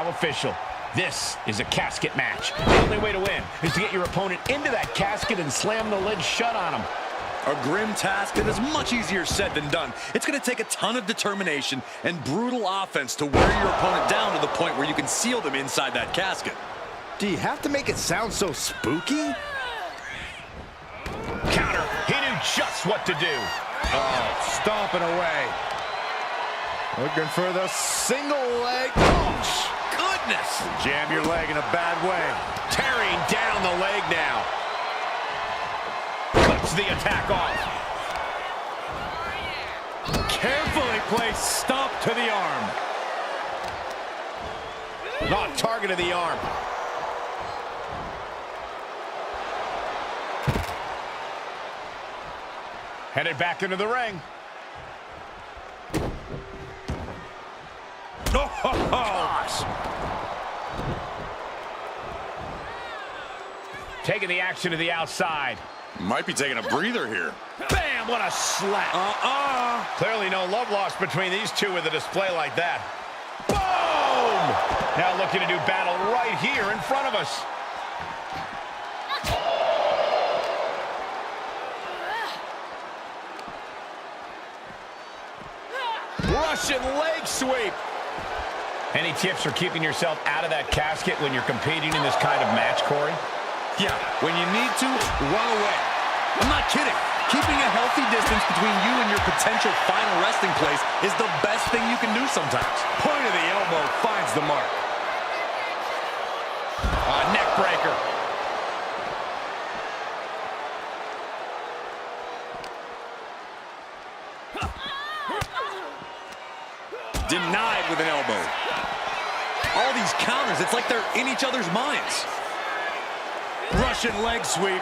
now official. This is a casket match. The only way to win is to get your opponent into that casket and slam the lid shut on him. A grim task that is much easier said than done. It's going to take a ton of determination and brutal offense to wear your opponent down to the point where you can seal them inside that casket. Do you have to make it sound so spooky? Counter. He knew just what to do. Oh, stomping away. Looking for the single leg. Oh, Goodness! jam your leg in a bad way. Tearing down the leg now. Cuts the attack off. Carefully placed stomp to the arm. Not targeted the arm. Headed back into the ring. Taking the action to the outside. Might be taking a breather here. Bam! What a slap. Clearly no love lost between these two with a display like that. Boom! Now looking to do battle right here in front of us. Russian leg sweep. Any tips for keeping yourself out of that casket when you're competing in this kind of match, Corey? Yeah, when you need to, run away. I'm not kidding. Keeping a healthy distance between you and your potential final resting place is the best thing you can do sometimes. Point of the elbow finds the mark. Neck breaker. Denied with an elbow. All these counters, it's like they're in each other's minds. Russian leg sweep.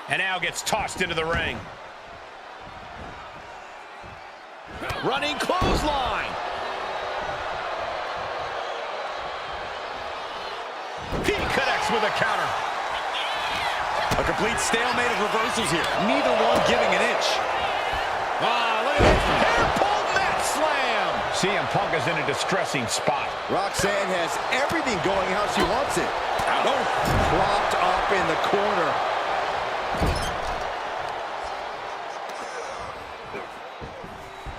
And now gets tossed into the ring. Running clothesline. He connects with a counter. A complete stalemate of reversals here. Neither one giving an inch. Look at this. Hair pull mat slam. CM Punk is in a distressing spot. Roxanne has everything going how she wants it. Propped up in the corner.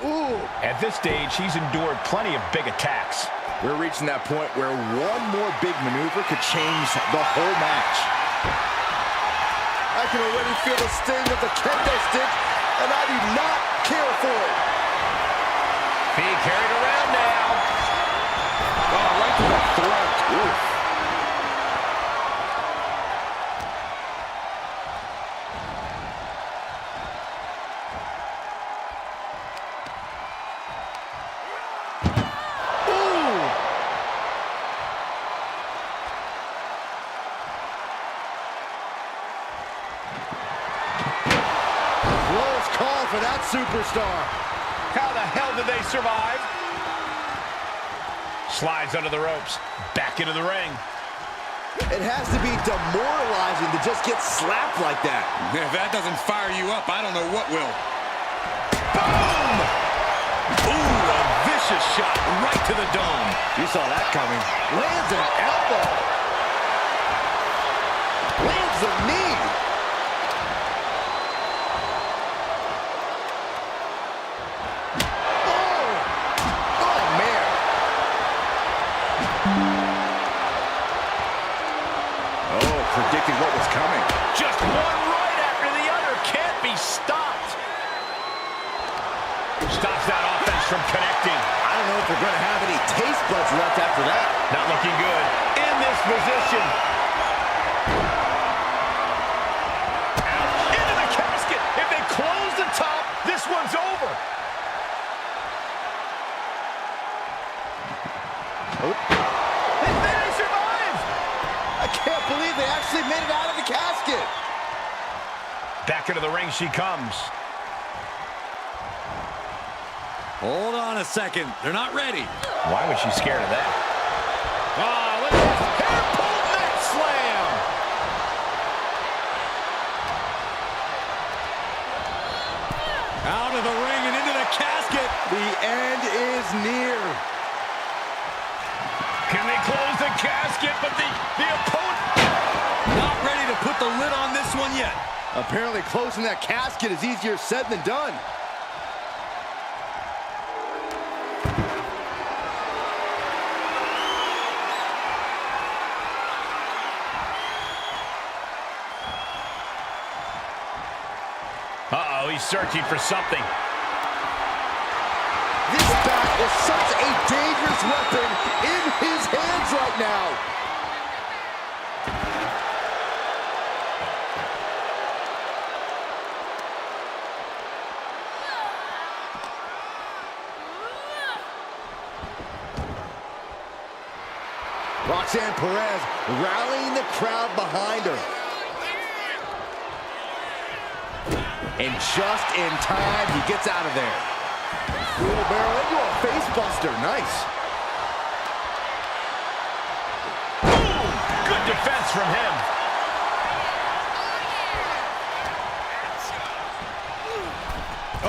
Ooh. At this stage, she's endured plenty of big attacks. We're reaching that point where one more big maneuver could change the whole match. I can already feel the sting of the kendo stick, and I do not care for it. Being carried around now. Oh, right to the throat. Oof. For that superstar. How the hell did they survive? Slides under the ropes. Back into the ring. It has to be demoralizing to just get slapped like that. If that doesn't fire you up, I don't know what will. Boom! Ooh, a vicious shot right to the dome. You saw that coming. Lands an elbow. Lands a knee. Predicting what was coming. Just one right after the other. Can't be stopped. Stops that offense from connecting. I don't know if we're going to have any taste buds left after that. Not looking good. In this position. Ouch. Into the casket. If they close the top, this one's over. I can't believe they actually made it out of the casket. Back into the ring she comes. Hold on a second. They're not ready. Why was she scared of that? Look at this. Hair pull mat slam. Out of the ring and into the casket. The end is near. Can they close the casket? But the opponent... Not ready to put the lid on this one yet. Apparently closing that casket is easier said than done. Uh-oh, he's searching for something. This bat is such a dangerous weapon in his hands right now. Roxan Perez rallying the crowd behind her. And just in time, he gets out of there. Wheelbarrow into a face buster. Nice. Boom! Good defense from him.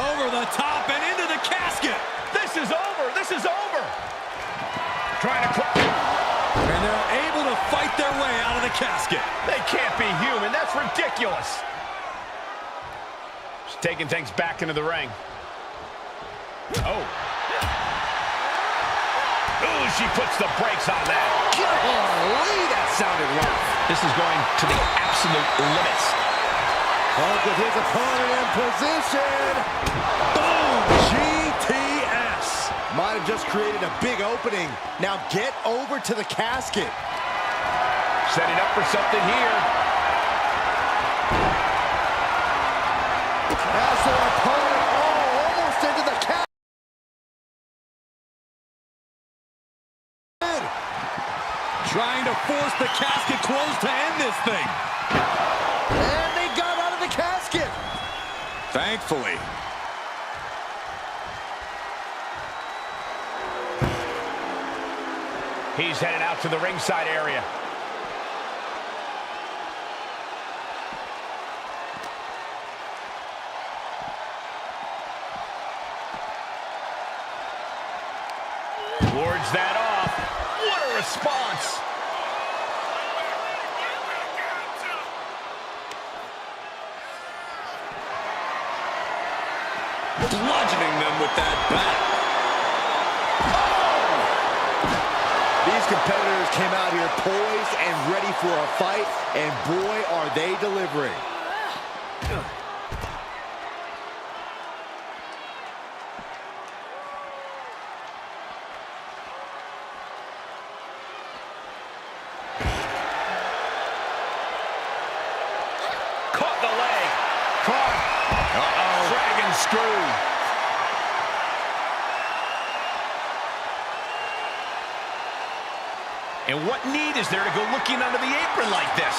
Over the top and into the casket. This is over. This is over. Trying to... And they're able to fight their way out of the casket. They can't be human. That's ridiculous. She's taking things back into the ring. Oh. Ooh, she puts the brakes on that. Golly, that sounded rough. This is going to the absolute limits. Punk with his opponent in position. Boom! GTS. Might have just created a big opening. Now get over to the casket. Setting up for something here. As their opponent almost into the casket. Trying to force the casket closed to end this thing. And they got out of the casket. Thankfully. He's headed out to the ringside area. Wards that off. What a response. Bludgeoning them with that bat. These competitors came out here poised and ready for a fight, and boy, are they delivering. Caught the leg. Caught. Uh-oh. Dragon screw. And what need is there to go looking under the apron like this?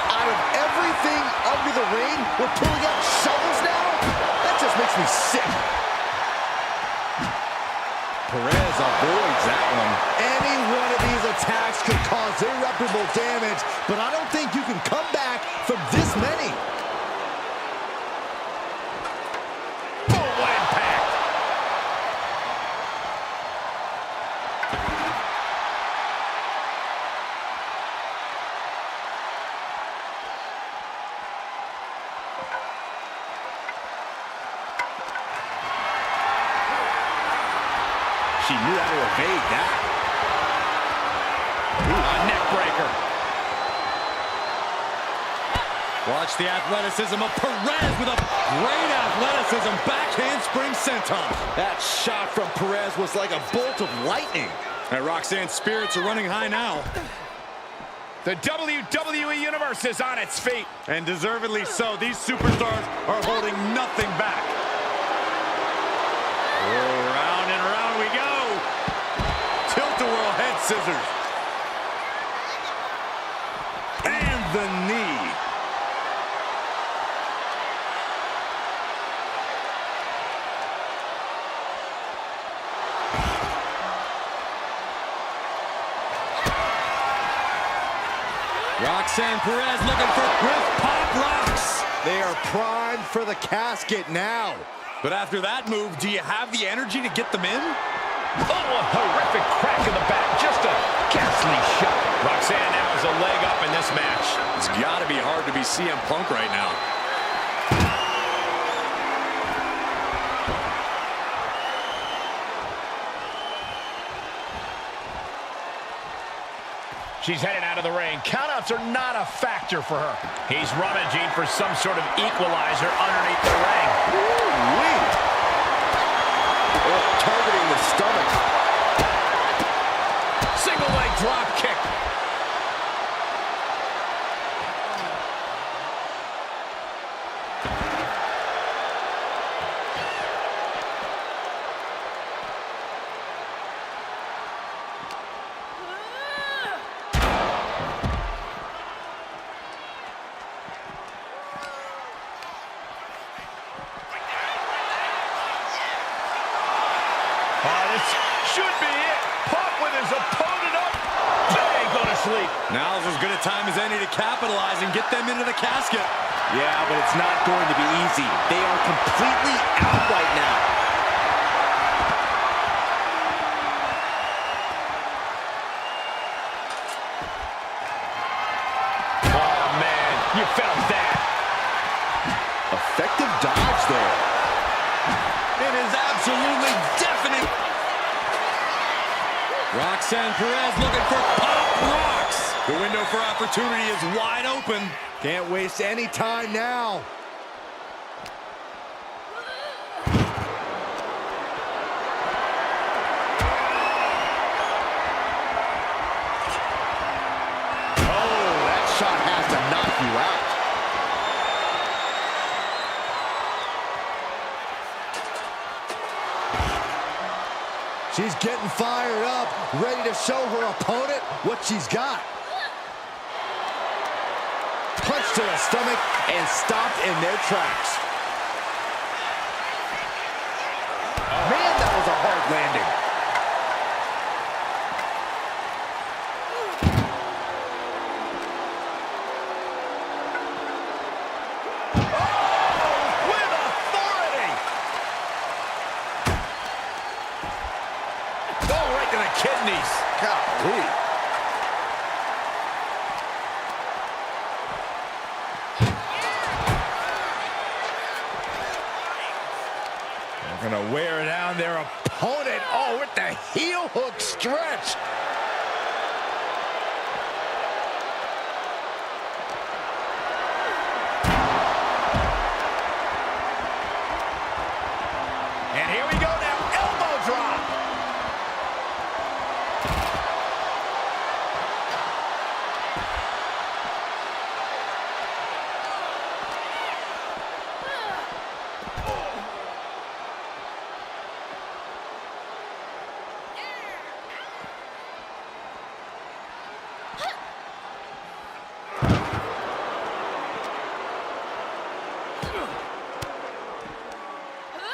Out of everything under the ring, we're pulling out shovels now? That just makes me sick. Perez avoids that one. Any one of these attacks could cause irreparable damage, but I don't think you can come back from this many. Boom, what impact. She knew how to evade that. A neck breaker. Watch the athleticism of Perez with a great athleticism backhand spring senton. That shot from Perez was like a bolt of lightning. And Roxanne's spirits are running high now. The WWE Universe is on its feet. And deservedly so. These superstars are holding nothing back. Oh, round and round we go. Tilt-a-whirl head scissors. And the knee. Roxanne Perez looking for with pop rocks. They are primed for the casket now. But after that move, do you have the energy to get them in? Oh, a horrific crack in the back. Just a ghastly shot. Roxanne now has a leg up in this match. It's got to be hard to be CM Punk right now. She's headed out of the ring. Countouts are not a factor for her. He's rummaging for some sort of equalizer underneath the ring. Ooh-wee. Oh, targeting the stomach. Single leg drop kick. Should be it. Punk with his opponent up. They ain't gonna sleep. Now's as good a time as any to capitalize and get them into the casket. Yeah, but it's not going to be easy. They are completely out right now. Oh, man. You felt that. Effective dodge there. It is absolutely deafening. Roxan Perez looking for Pop Rocks. The window for opportunity is wide open. Can't waste any time now. Oh, that shot has to knock you out. She's getting fired up, ready to show her opponent what she's got. Punch to the stomach and stopped in their tracks. Man, that was a hard landing. Oh, with authority. Oh, right to the kidneys. Golly. They're gonna wear down their opponent. Oh, with the heel hook stretch. And here we go now. Elbow drop.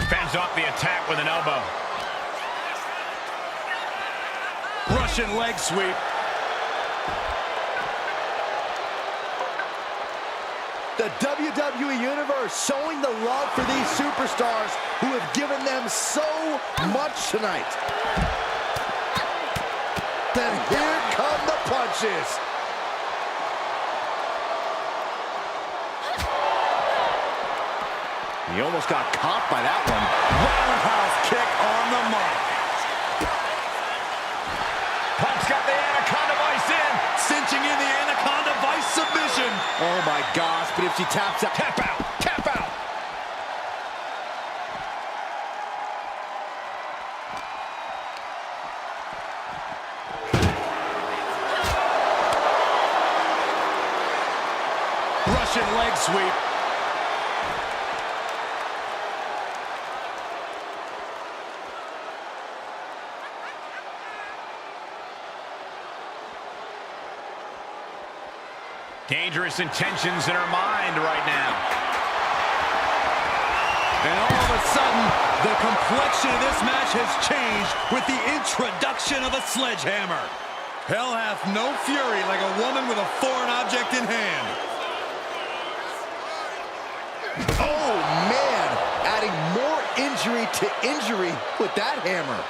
Fends off the attack with an elbow. Russian leg sweep. The WWE Universe showing the love for these superstars who have given them so much tonight. Then here come the punches. He almost got caught by that one. Roundhouse kick on the mark. Punk's got the Anaconda Vice in. Cinching in the Anaconda Vice submission. Oh my gosh, but if she taps out. Tap out. Tap out. Russian leg sweep. Dangerous intentions in her mind right now. And all of a sudden, the complexion of this match has changed with the introduction of a sledgehammer. Hell hath no fury like a woman with a foreign object in hand. Oh, man. Adding more injury to injury with that hammer.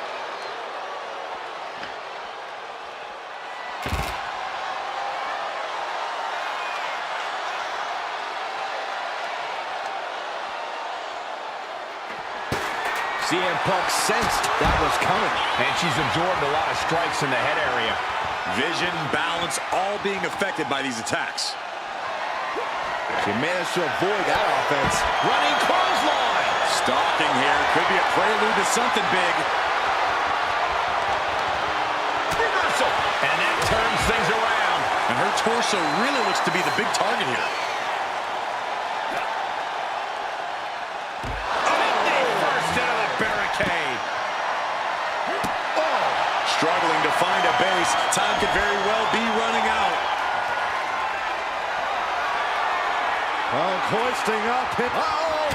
CM Punk sensed that was coming. And she's absorbed a lot of strikes in the head area. Vision, balance, all being affected by these attacks. She managed to avoid that offense. Running clothesline. Stalking here. Could be a prelude to something big. Reversal. And that turns things around. And her torso really looks to be the big target here. First into the barricade. Oh, struggling to find a base. Time could very well be running out. Punk hoisting up. Uh-oh.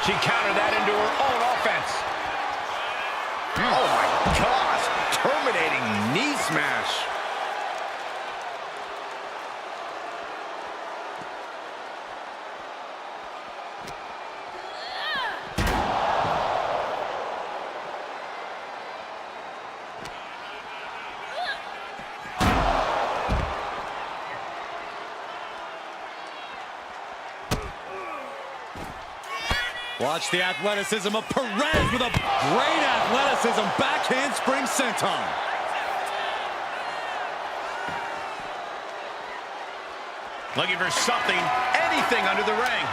She countered that into her own offense. Oh my gosh, terminating knee smash. Watch the athleticism of Perez with a great athleticism. Backhand spring senton. Looking for something, anything under the ring.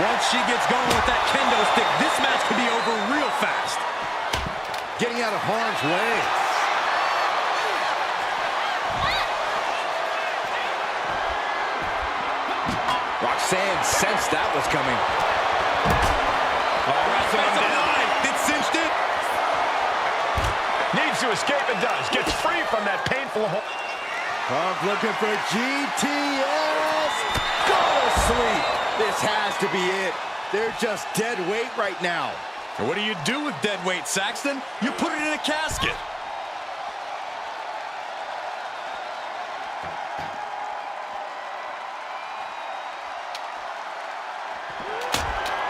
Once she gets going with that kendo stick, this match can be over real fast. Getting out of harm's way. Roxanne sensed that was coming. It cinched it. Needs to escape and does. Gets free from that painful hold. Punk looking for GTS. Go to sleep. This has to be it. They're just dead weight right now. And what do you do with dead weight, Saxton? You put it in a casket.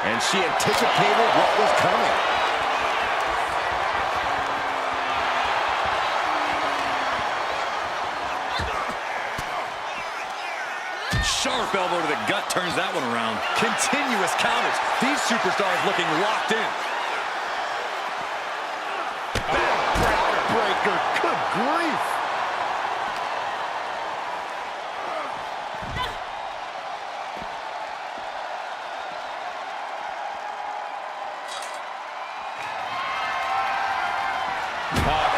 And she anticipated what was coming. Sharp elbow to the gut turns that one around. Continuous counters. These superstars looking locked in. Backbreaker. Good grief.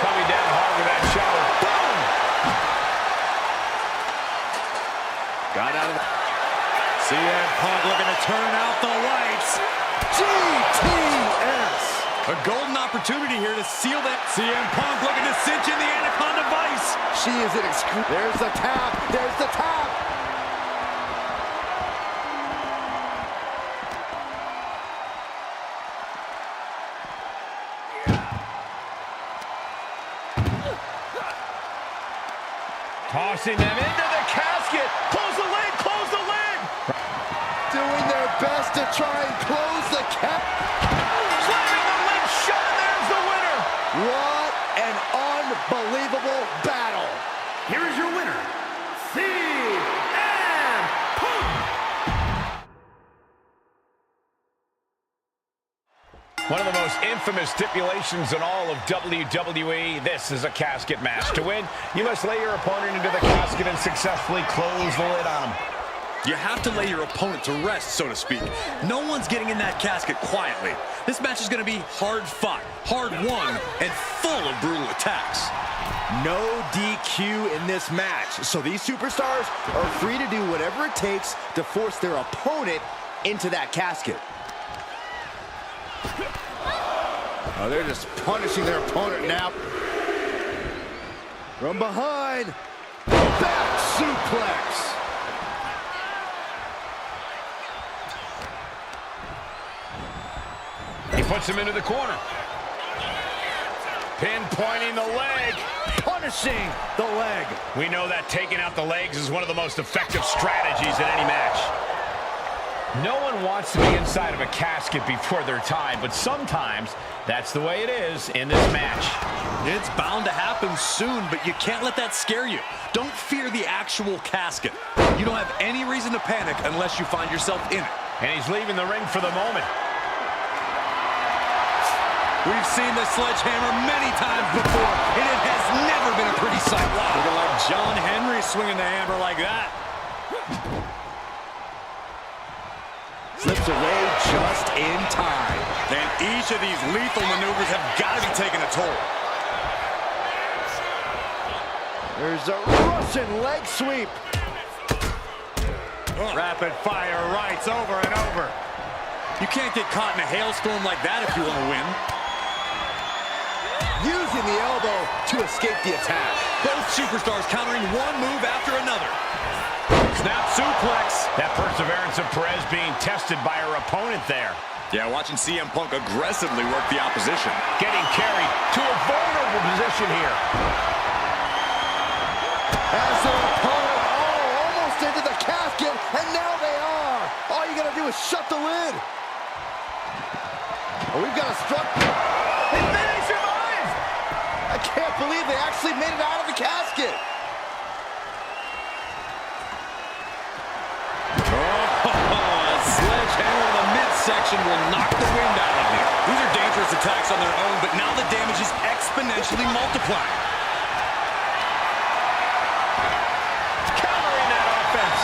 Coming down hard with that shoulder. Boom! Got out of the... CM Punk looking to turn out the lights. GTS. A golden opportunity here to seal that. CM Punk looking to cinch in the Anaconda Vice. She is an There's the tap. There's the tap. Tossing them into the casket. Close the lid, close the lid. Doing their best to try and close the cap. Slamming the lid shut, and there's the winner. What an unbelievable battle. Here is your winner, CM Punk. One of the most infamous stipulations in all of WWE. This is a casket match. To win, you must lay your opponent into the casket and successfully close the lid on him. You have to lay your opponent to rest, so to speak. No one's getting in that casket quietly. This match is going to be hard fought, hard won, and full of brutal attacks. No DQ in this match, so these superstars are free to do whatever it takes to force their opponent into that casket. Oh, they're just punishing their opponent now. From behind, back suplex. He puts him into the corner. Pinpointing the leg. Punch punishing the leg. We know that taking out the legs is one of the most effective strategies in any match. No one wants to be inside of a casket before their time, but sometimes that's the way it is in this match. It's bound to happen soon, but you can't let that scare you. Don't fear the actual casket. You don't have any reason to panic unless you find yourself in it. And he's leaving the ring for the moment. We've seen the sledgehammer many times before, and it has never been a pretty sight. Wow. Looking like John Henry swinging the hammer like that. Slips away just in time. And each of these lethal maneuvers have got to be taking a toll. There's a Russian leg sweep. Rapid fire rights over and over. You can't get caught in a hailstorm like that if you want to win. Using the elbow to escape the attack. Both superstars countering one move after another. Snap suplex. That perseverance of Perez being tested by her opponent there. Yeah, watching CM Punk aggressively work the opposition. Getting carried to a vulnerable position here. As their opponent almost into the casket, and now they are. All you gotta do is shut the lid. Oh, we've got a struck. And then they survived. I can't believe they actually made it out of the casket. A sledgehammer to the midsection will knock the wind out of you. These are dangerous attacks on their own, but now the damage is exponentially multiplying. Countering that offense.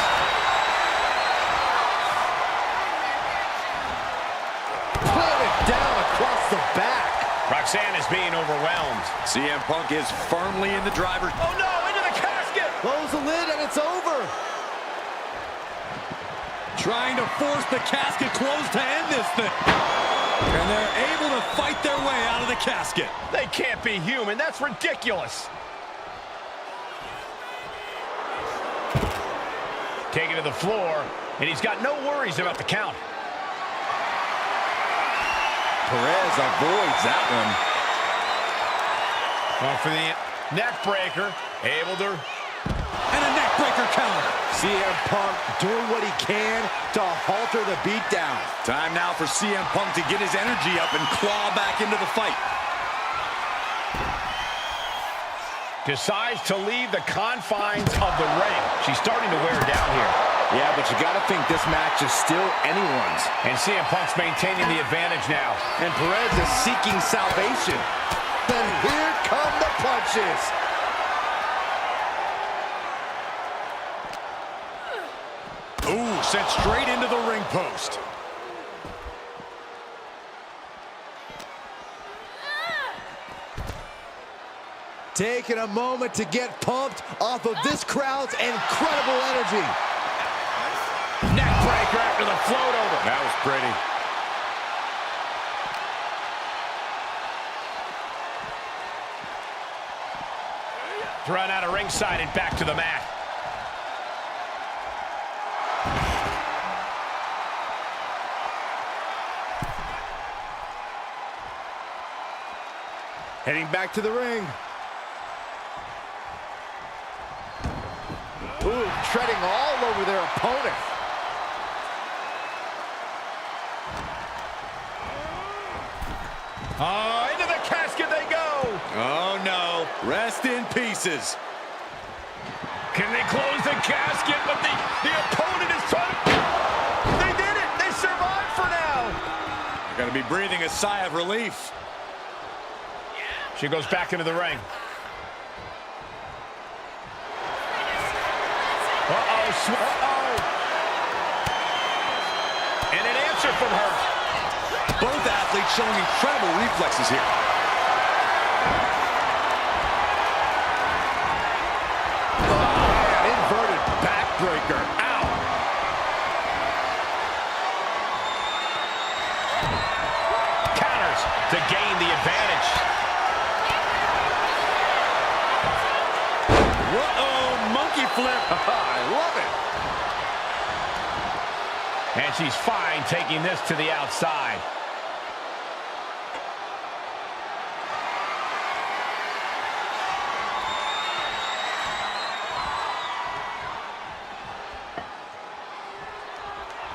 Planted down across the back. Roxanne is being overwhelmed. CM Punk is firmly in the driver's. Oh no, into the casket. Close the lid and it's over. Trying to force the casket closed to end this thing. And they're able to fight their way out of the casket. They can't be human. That's ridiculous. Taken to the floor, and he's got no worries about the count. Perez avoids that one. Going for the neck breaker. Able to... And a neck breaker counter. CM Punk doing what he can to halter the beatdown. Time now for CM Punk to get his energy up and claw back into the fight. Decides to leave the confines of the ring. She's starting to wear down here. Yeah, but you got to think this match is still anyone's. And CM Punk's maintaining the advantage now. And Perez is seeking salvation. And here come the punches. Ooh, sent straight into the ring post. Taking a moment to get pumped off of this crowd's incredible energy. Neck breaker after the float over. That was pretty. Thrown out of ringside and back to the mat. Heading back to the ring. Ooh, treading all over their opponent. Oh, into the casket they go. Oh, no. Rest in pieces. Can they close the casket? But the opponent is trying. They did it. They survived for now. Got to be breathing a sigh of relief. She goes back into the ring. Uh-oh. Uh-oh. And an answer from her. Both athletes showing incredible reflexes here. Oh, inverted backbreaker. Ow. Counters to gain the advantage. Whoa, monkey flip. I love it. And she's fine taking this to the outside.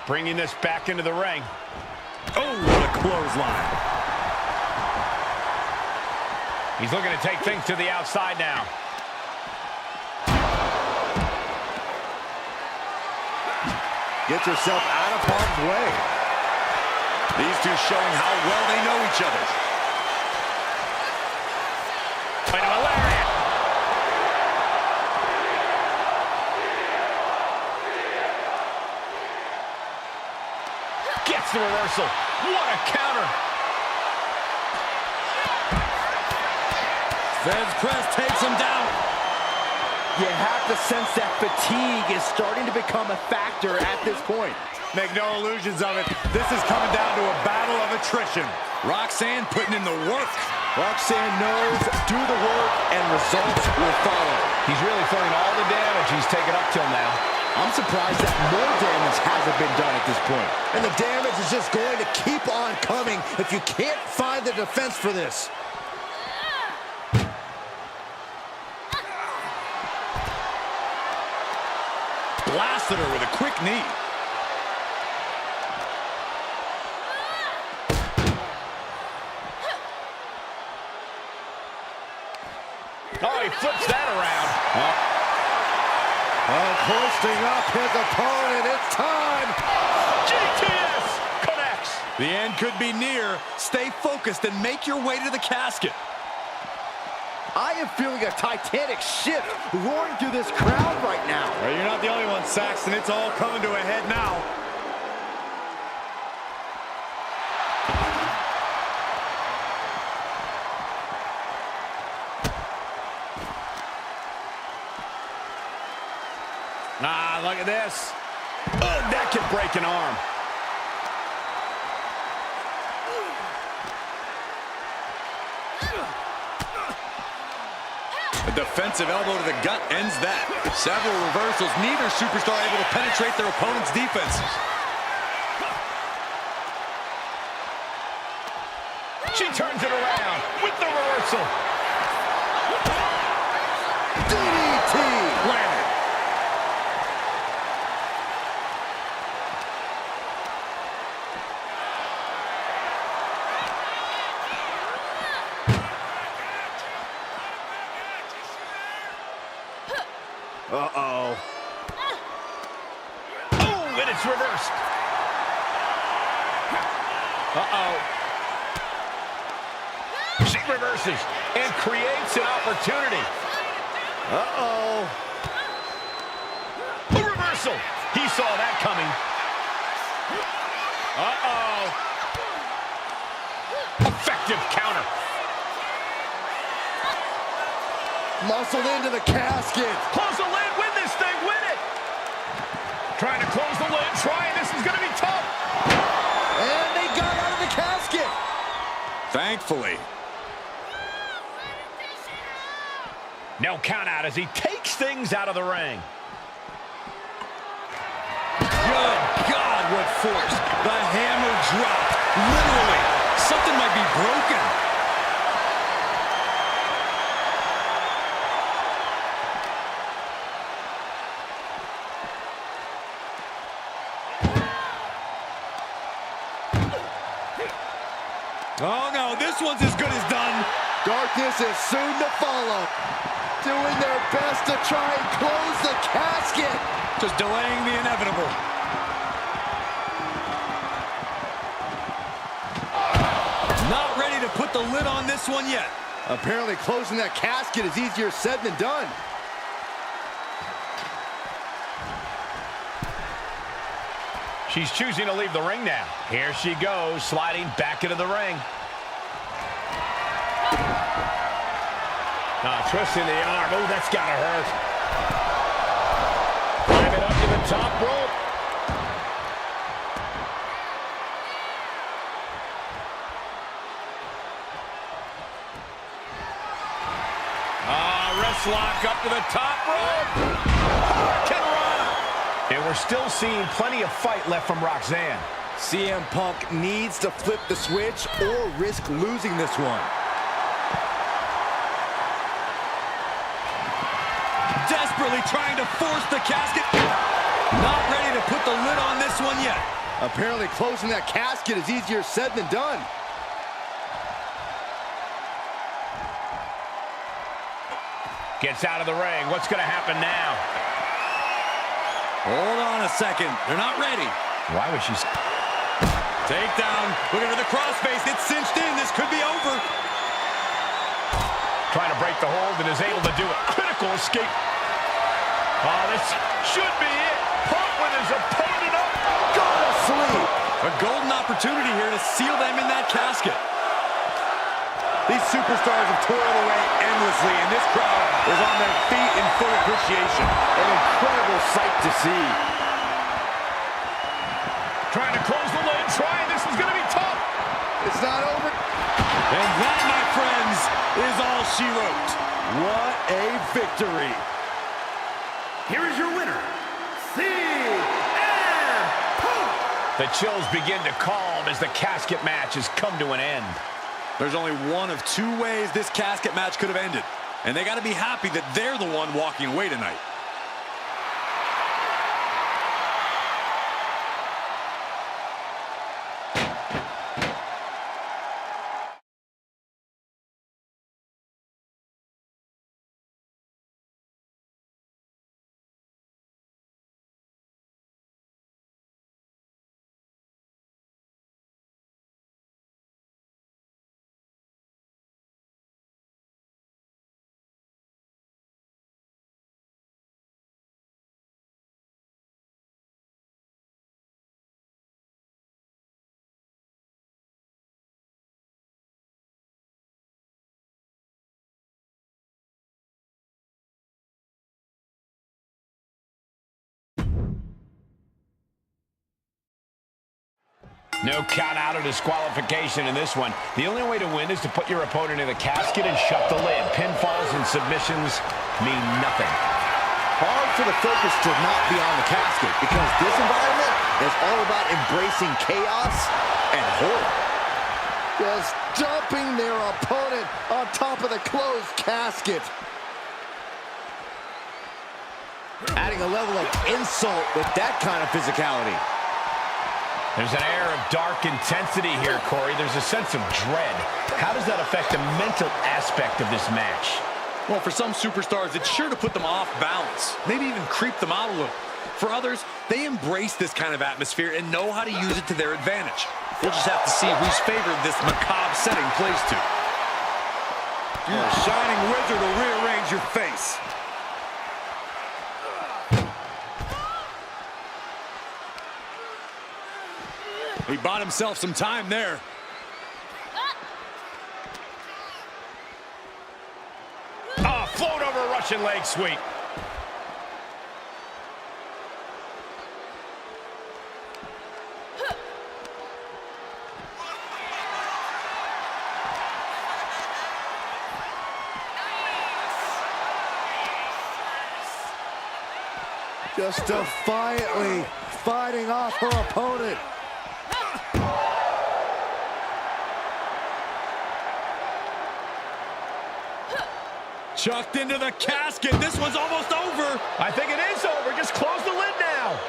bringing this back into the ring. Oh, what a clothesline. He's looking to take things to the outside now. Gets herself out of harm's way. These two showing how well they know each other. Wait a lariat. Gets the reversal. What a counter. Fez press takes him down. You have to sense that fatigue is starting to become a factor at this point. Make no illusions of it. This is coming down to a battle of attrition. Roxanne putting in the work. Roxanne knows, do the work, and results will follow. He's really feeling all the damage he's taken up till now. I'm surprised that more damage hasn't been done at this point. And the damage is just going to keep on coming if you can't find the defense for this. Blasted her with a quick knee. Oh, he flips that around. Hoisting up his opponent. It's time. GTS connects. The end could be near. Stay focused and make your way to the casket. I am feeling a titanic shift roaring through this crowd right now. Well, you're not the only one, Saxton. It's all coming to a head now. Ah, look at this. Oh, that can break an arm. A defensive elbow to the gut ends that. Several reversals. Neither superstar able to penetrate their opponent's defenses. She turns it around with the reversal. DDT. Landed. Uh-oh. Oh, and it's reversed. Uh-oh. She reverses and creates an opportunity. Uh-oh. A reversal. He saw that coming. Uh-oh. Effective counter. Muscled into the casket. Close the lid, win this thing, win it. Trying to close the lid, this is going to be tough. And they got out of the casket. Thankfully. No count out as he takes things out of the ring. Good God, what force. The hammer dropped. Literally. Something might be broken. Oh, no, this one's as good as done. Darkness is soon to follow. Doing their best to try and close the casket. Just delaying the inevitable. Not ready to put the lid on this one yet. Apparently closing that casket is easier said than done. She's choosing to leave the ring now. Here she goes, sliding back into the ring. Twisting the arm. Oh, that's gotta hurt. Climb it up to the top rope. Wrist lock up to the top rope. Hurricane Rana. And we're still seeing plenty of fight left from Roxanne. CM Punk needs to flip the switch or risk losing this one. Desperately trying to force the casket. Not ready to put the lid on this one yet. Apparently closing that casket is easier said than done. Gets out of the ring. What's going to happen now? Hold on a second. They're not ready. Why was she... Takedown. Look at the crossface. It's cinched in. This could be over. Trying to break the hold and is able to do it. Critical escape. Oh, this should be it. Punk with his opponent up. Go to sleep. A golden opportunity here to seal them in that casket. These superstars have toiled away endlessly, and this crowd is on their feet in full appreciation. An incredible sight to see. Trying to close the lid. This is going to be tough. It's not over. And that, my friends, is all she wrote. What a victory. Here is your winner, CM Punk. The chills begin to calm as the casket match has come to an end. There's only one of two ways this casket match could have ended. And they got to be happy that they're the one walking away tonight. No count out or disqualification in this one. The only way to win is to put your opponent in the casket and shut the lid. Pinfalls and submissions mean nothing. Hard for the focus to not be on the casket because this environment is all about embracing chaos and horror. Just dumping their opponent on top of the closed casket. Adding a level of insult with that kind of physicality. There's an air of dark intensity here, Corey. There's a sense of dread. How does that affect the mental aspect of this match? Well, for some superstars, it's sure to put them off balance. Maybe even creep them out a little. For others, they embrace this kind of atmosphere and know how to use it to their advantage. We'll just have to see whose favor this macabre setting plays to. Your shining wizard will rearrange your face. He bought himself some time there. Oh, float over a Russian leg sweep. Just defiantly fighting off her opponent. Chucked into the casket. This one's almost over. I think it is over. Just close the lid now.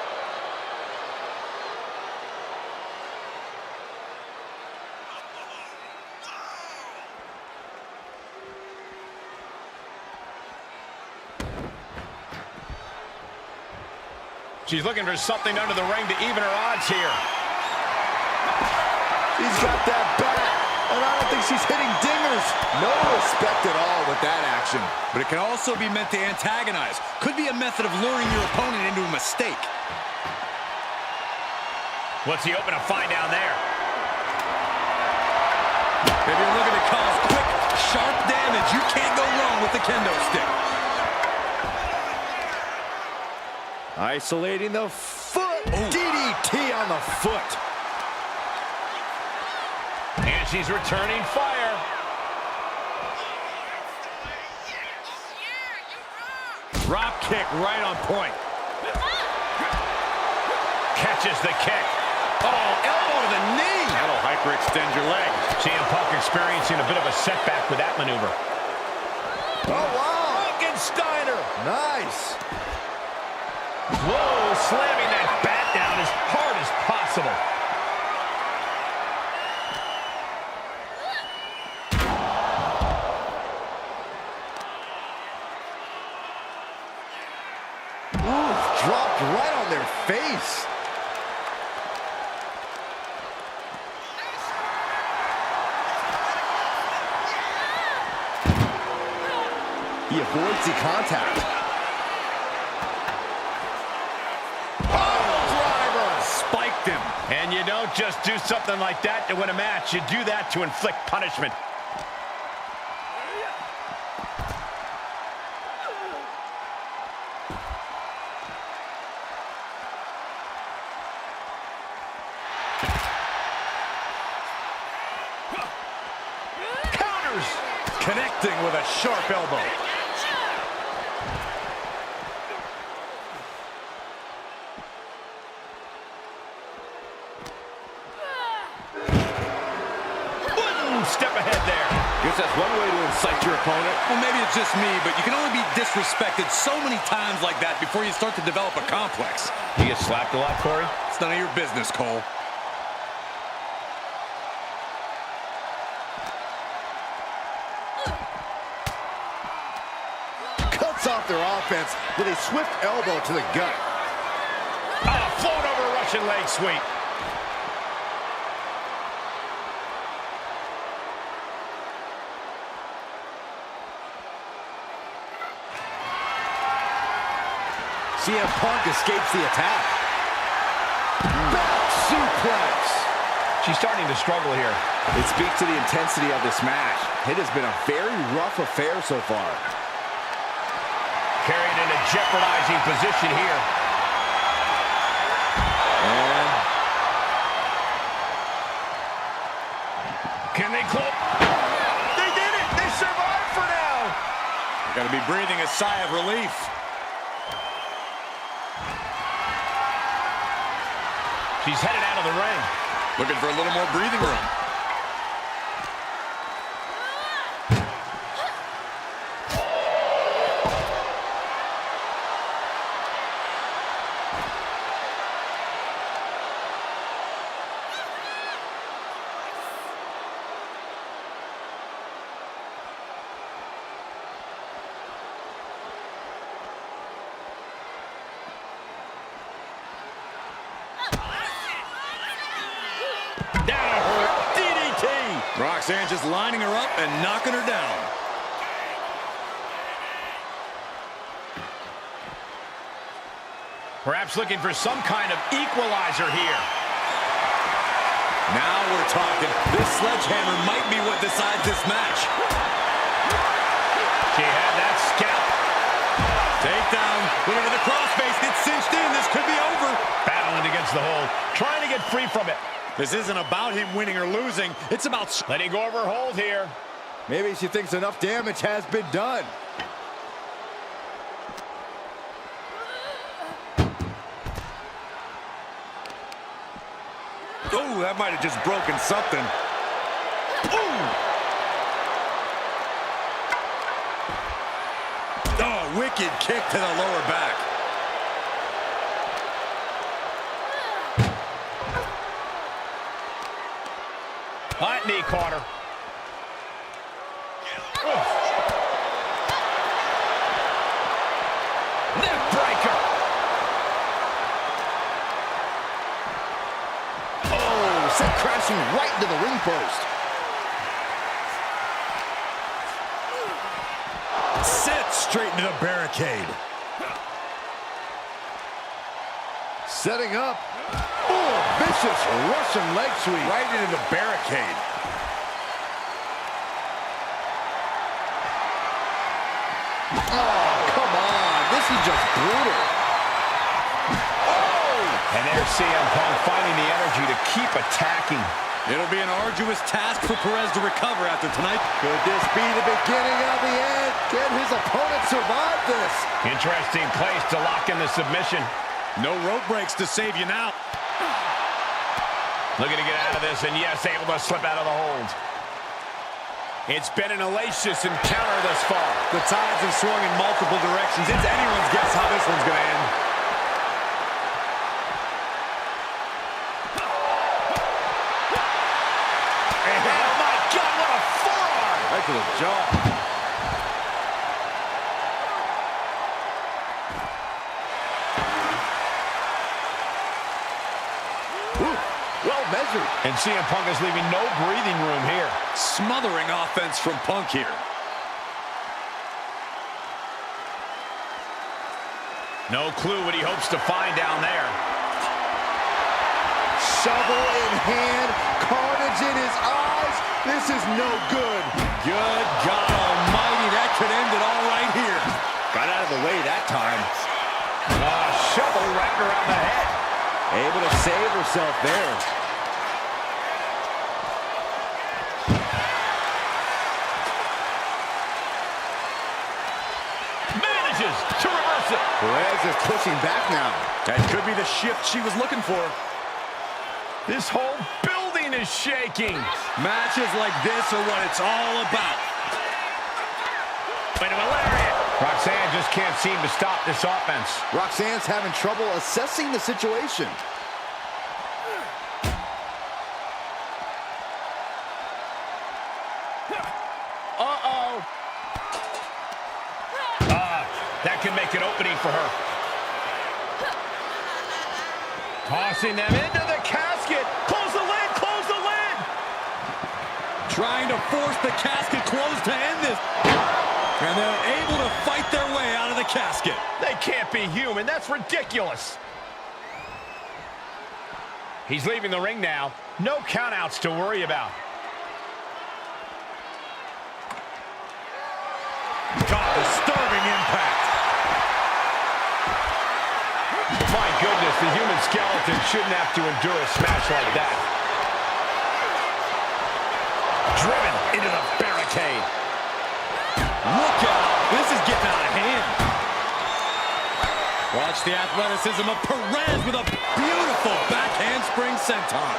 She's looking for something under the ring to even her odds here. She's got that back, and I don't think she's hitting dingers. No respect at all with that action. But it can also be meant to antagonize. Could be a method of luring your opponent into a mistake. What's he open to find down there? If you're looking to cause quick, sharp damage, you can't go wrong with the kendo stick. Isolating the foot. DDT on the foot. And she's returning fire. Drop kick right on point. Catches the kick. Oh, elbow to the knee. That'll hyperextend your leg. CM Punk experiencing a bit of a setback with that maneuver. Oh, wow. Frankensteiner. Nice. Whoa, slamming that bat down as hard as possible. Ooh, dropped right on their face. He avoids the contact. Spiked him. And you don't just do something like that to win a match. You do that to inflict punishment. Counters. Connecting with a sharp elbow. Step ahead there. Guess that's one way to incite your opponent. Well, maybe it's just me, but you can only be disrespected so many times like that before you start to develop a complex. You get slapped a lot, Corey? It's none of your business, Cole. Cuts off their offense with a swift elbow to the gut. Float over Russian leg sweep. CM Punk escapes the attack. Back suplex. She's starting to struggle here. It speaks to the intensity of this match. It has been a very rough affair so far. Carried in a jeopardizing position here. And can they close? They did it! They survived for now! Got to be breathing a sigh of relief. She's headed out of the ring. Looking for a little more breathing room. Roxanne just lining her up and knocking her down. Perhaps looking for some kind of equalizer here. Now we're talking. This sledgehammer might be what decides this match. She had that scalp. Takedown. Look at the crossface. Gets cinched in. This could be over. Battling against the hold. Trying to get free from it. This isn't about him winning or losing. It's about letting go of her hold here. maybe she thinks enough damage has been done. Oh, that might have just broken something. Ooh. Oh, wicked kick to the lower back. Hot knee corner. Neck breaker. Oh, sent crashing right into the ring post. Set straight into the barricade. Setting up. Oh, vicious Russian leg sweep. Right into the barricade. Oh, come on. This is just brutal. And there's CM Punk finding the energy to keep attacking. It'll be an arduous task for Perez to recover after tonight. Could this be the beginning of the end? Can his opponent survive this? Interesting place to lock in the submission. No rope breaks to save you now. Looking to get out of this, and yes, able to slip out of the hold. It's been an hellacious encounter thus far. The tides have swung in multiple directions. It's anyone's guess how this one's going to end. to the jaw. Well measured. And CM Punk is leaving no breathing room here. Smothering offense from Punk here. No clue what he hopes to find down there. Shovel in hand, carnage in his eyes. This is no good. Good God almighty, that could end it all right here. Got out of the way that time. Shovel wrapped around the head. Able to save herself there. Manages to reverse it. Perez is pushing back now. That could be the shift she was looking for. This whole building is shaking. Matches like this are what it's all about. Wait a minute, lariat. Roxanne just can't seem to stop this offense. Roxanne's having trouble assessing the situation. That can make an opening for her. Tossing them into the casket. Close the lid, close the lid. Trying to force the casket closed to end this. And they're able to fight their way out of the casket. They can't be human. That's ridiculous. He's leaving the ring now. No countouts to worry about. Disturbing impact. My goodness, the human skeleton shouldn't have to endure a smash like that. Driven into the barricade. Look out. This is getting out of hand. Watch the athleticism of Perez with a beautiful back handspring senton.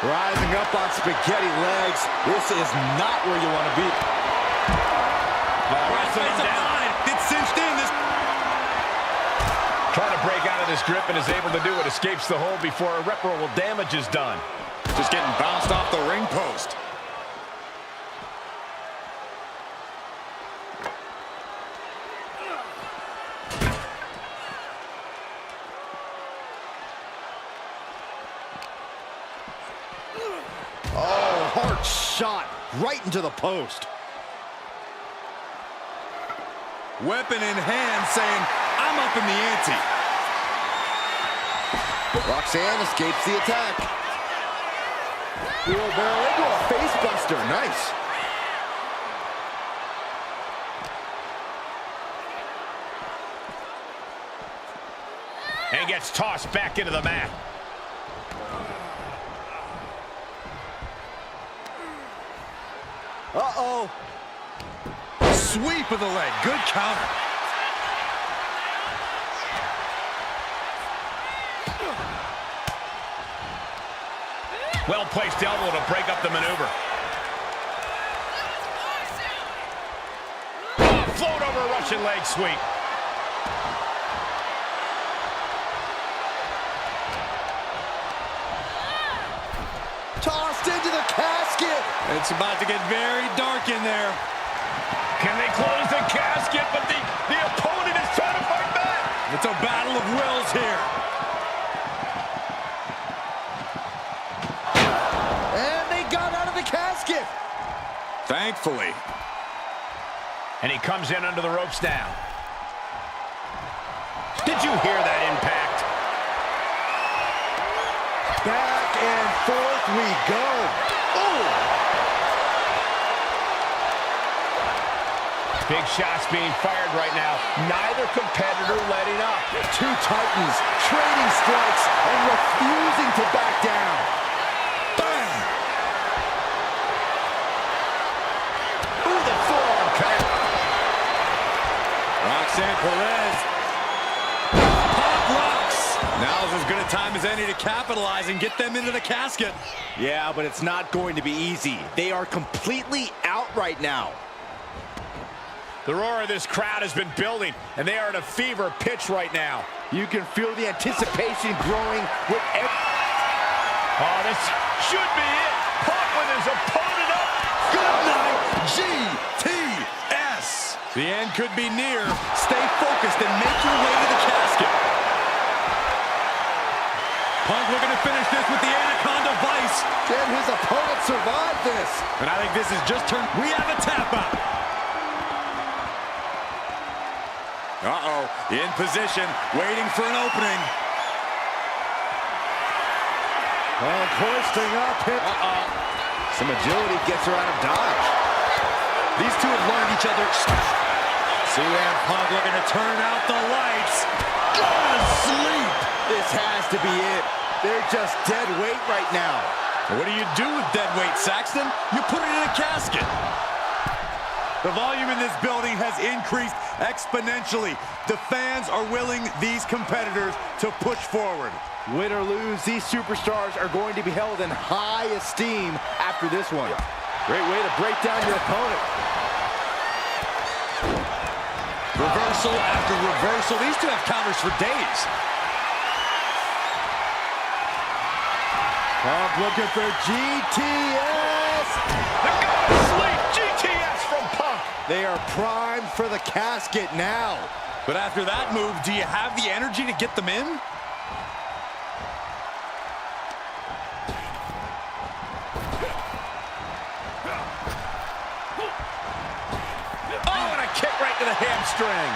Rising up on spaghetti legs. This is not where you want to be. Wrestling him down. It's cinched in. This Trying to break out of this grip and is able to do it. Escapes the hold before irreparable damage is done. just getting bounced off the ring post. Oh, hard shot right into the post. Weapon in hand saying, I'm up in the ante. Roxanne escapes the attack. Wheelbarrow into a face buster. Nice. And gets tossed back into the mat. Uh-oh. Sweep of the leg. Good counter. Well-placed elbow to break up the maneuver. Oh, float over a Russian leg sweep. Tossed into the casket. It's about to get very dark in there. Can they close the casket? But the opponent is trying to fight back. It's a battle of wills here. And they got out of the casket. Thankfully. And he comes in under the ropes now. Did you hear that impact? Back and forth we go. Oh! Big shots being fired right now. Neither competitor letting up. Two titans trading strikes and refusing to back down. Bang! Ooh, the forearm connect. Roxan Perez. Pop rocks. Now's as good a time as any to capitalize and get them into the casket. Yeah, but it's not going to be easy. They are completely out right now. The roar of this crowd has been building, and they are at a fever pitch right now. You can feel the anticipation growing with every... Oh, this should be it. Punk with his opponent up. Good night, G. The end could be near. Stay focused and make your way to the casket. Punk looking to finish this with the Anaconda Vice. Can his opponent survive this? And I think this is just turned. We have a tap out. Uh-oh. In position, waiting for an opening. Punk hoisting up. Some agility gets her out of dodge. These two have learned each other. CM Punk looking to turn out the lights. Go to sleep. This has to be it. They're just dead weight right now. What do you do with dead weight, Saxton? You put it in a casket. The volume in this building has increased exponentially. The fans are willing these competitors to push forward. Win or lose, these superstars are going to be held in high esteem after this one. Great way to break down your opponent. Reversal after reversal. These two have counters for days. Punk looking for GTS. They're going to sleep. GTS from Punk. They are primed for the casket now. But after that move, do you have the energy to get them in? Oh, and a kick right to the hamstring.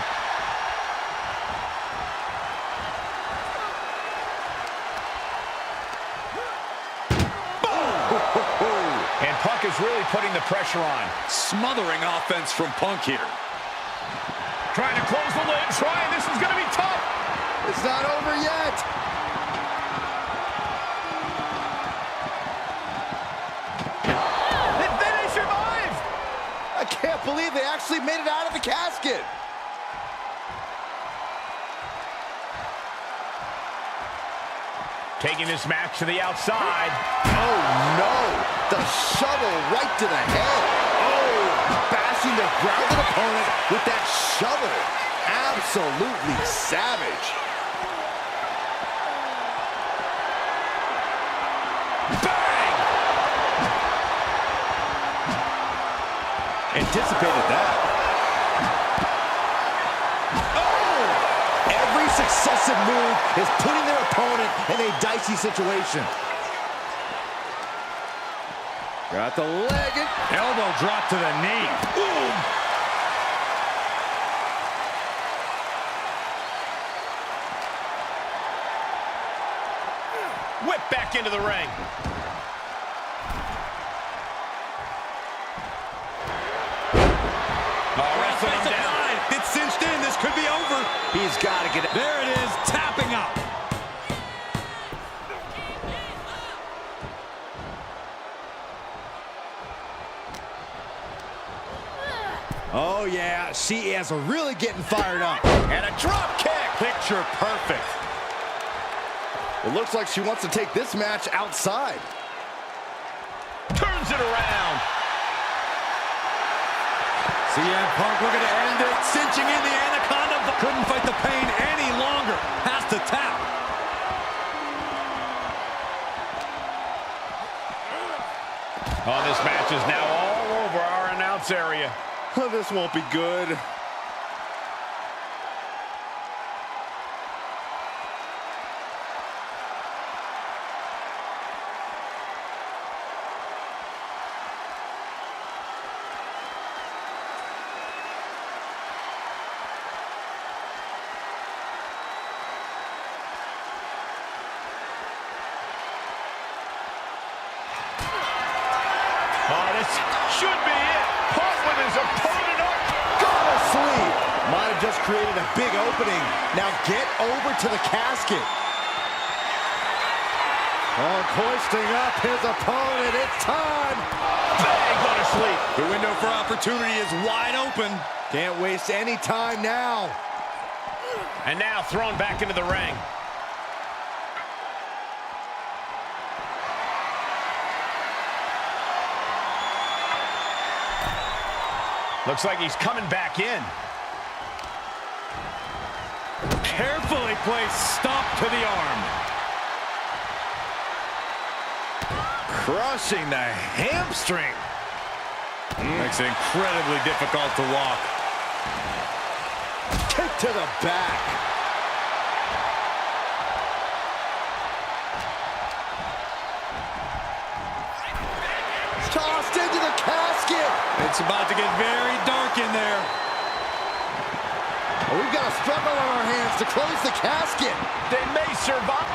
And Punk is really putting the pressure on. Smothering offense from Punk here. Trying to close the lid. This is going to be tough. It's not over yet. They survive. I can't believe they actually made it out of the casket. Taking this match to the outside. Oh, no. The shovel right to the head. Oh, bashing the grounded opponent with that shovel. Absolutely savage. Bang! Anticipated that. Every successive move is putting their opponent in a dicey situation. Got the leg. Elbow drop to the knee. Boom. Whip back into the ring. Wrestling him down. It's cinched in. This could be over. He's got to get it. There it is, tapping out. Oh, yeah. She is really getting fired up. And a drop kick. Picture perfect. It looks like she wants to take this match outside. Turns it around. CM Punk looking to end it. Cinching in the Anaconda. Couldn't fight the pain any longer. Has to tap. Oh, this match is now all over our announce area. Oh, this won't be good. Oh, this should be it. Punk with his opponent up. Go to sleep. Might have just created a big opening. Now get over to the casket. Punk hoisting up his opponent. It's time. Bang, go to sleep. The window for opportunity is wide open. Can't waste any time now. And now thrown back into the ring. Looks like he's coming back in. Carefully placed stop to the arm. Crushing the hamstring. Makes it incredibly difficult to walk. Kick to the back. Tossed into the casket. It's about to get very dark in there. We've got a struggle on our hands to close the casket. They may survive.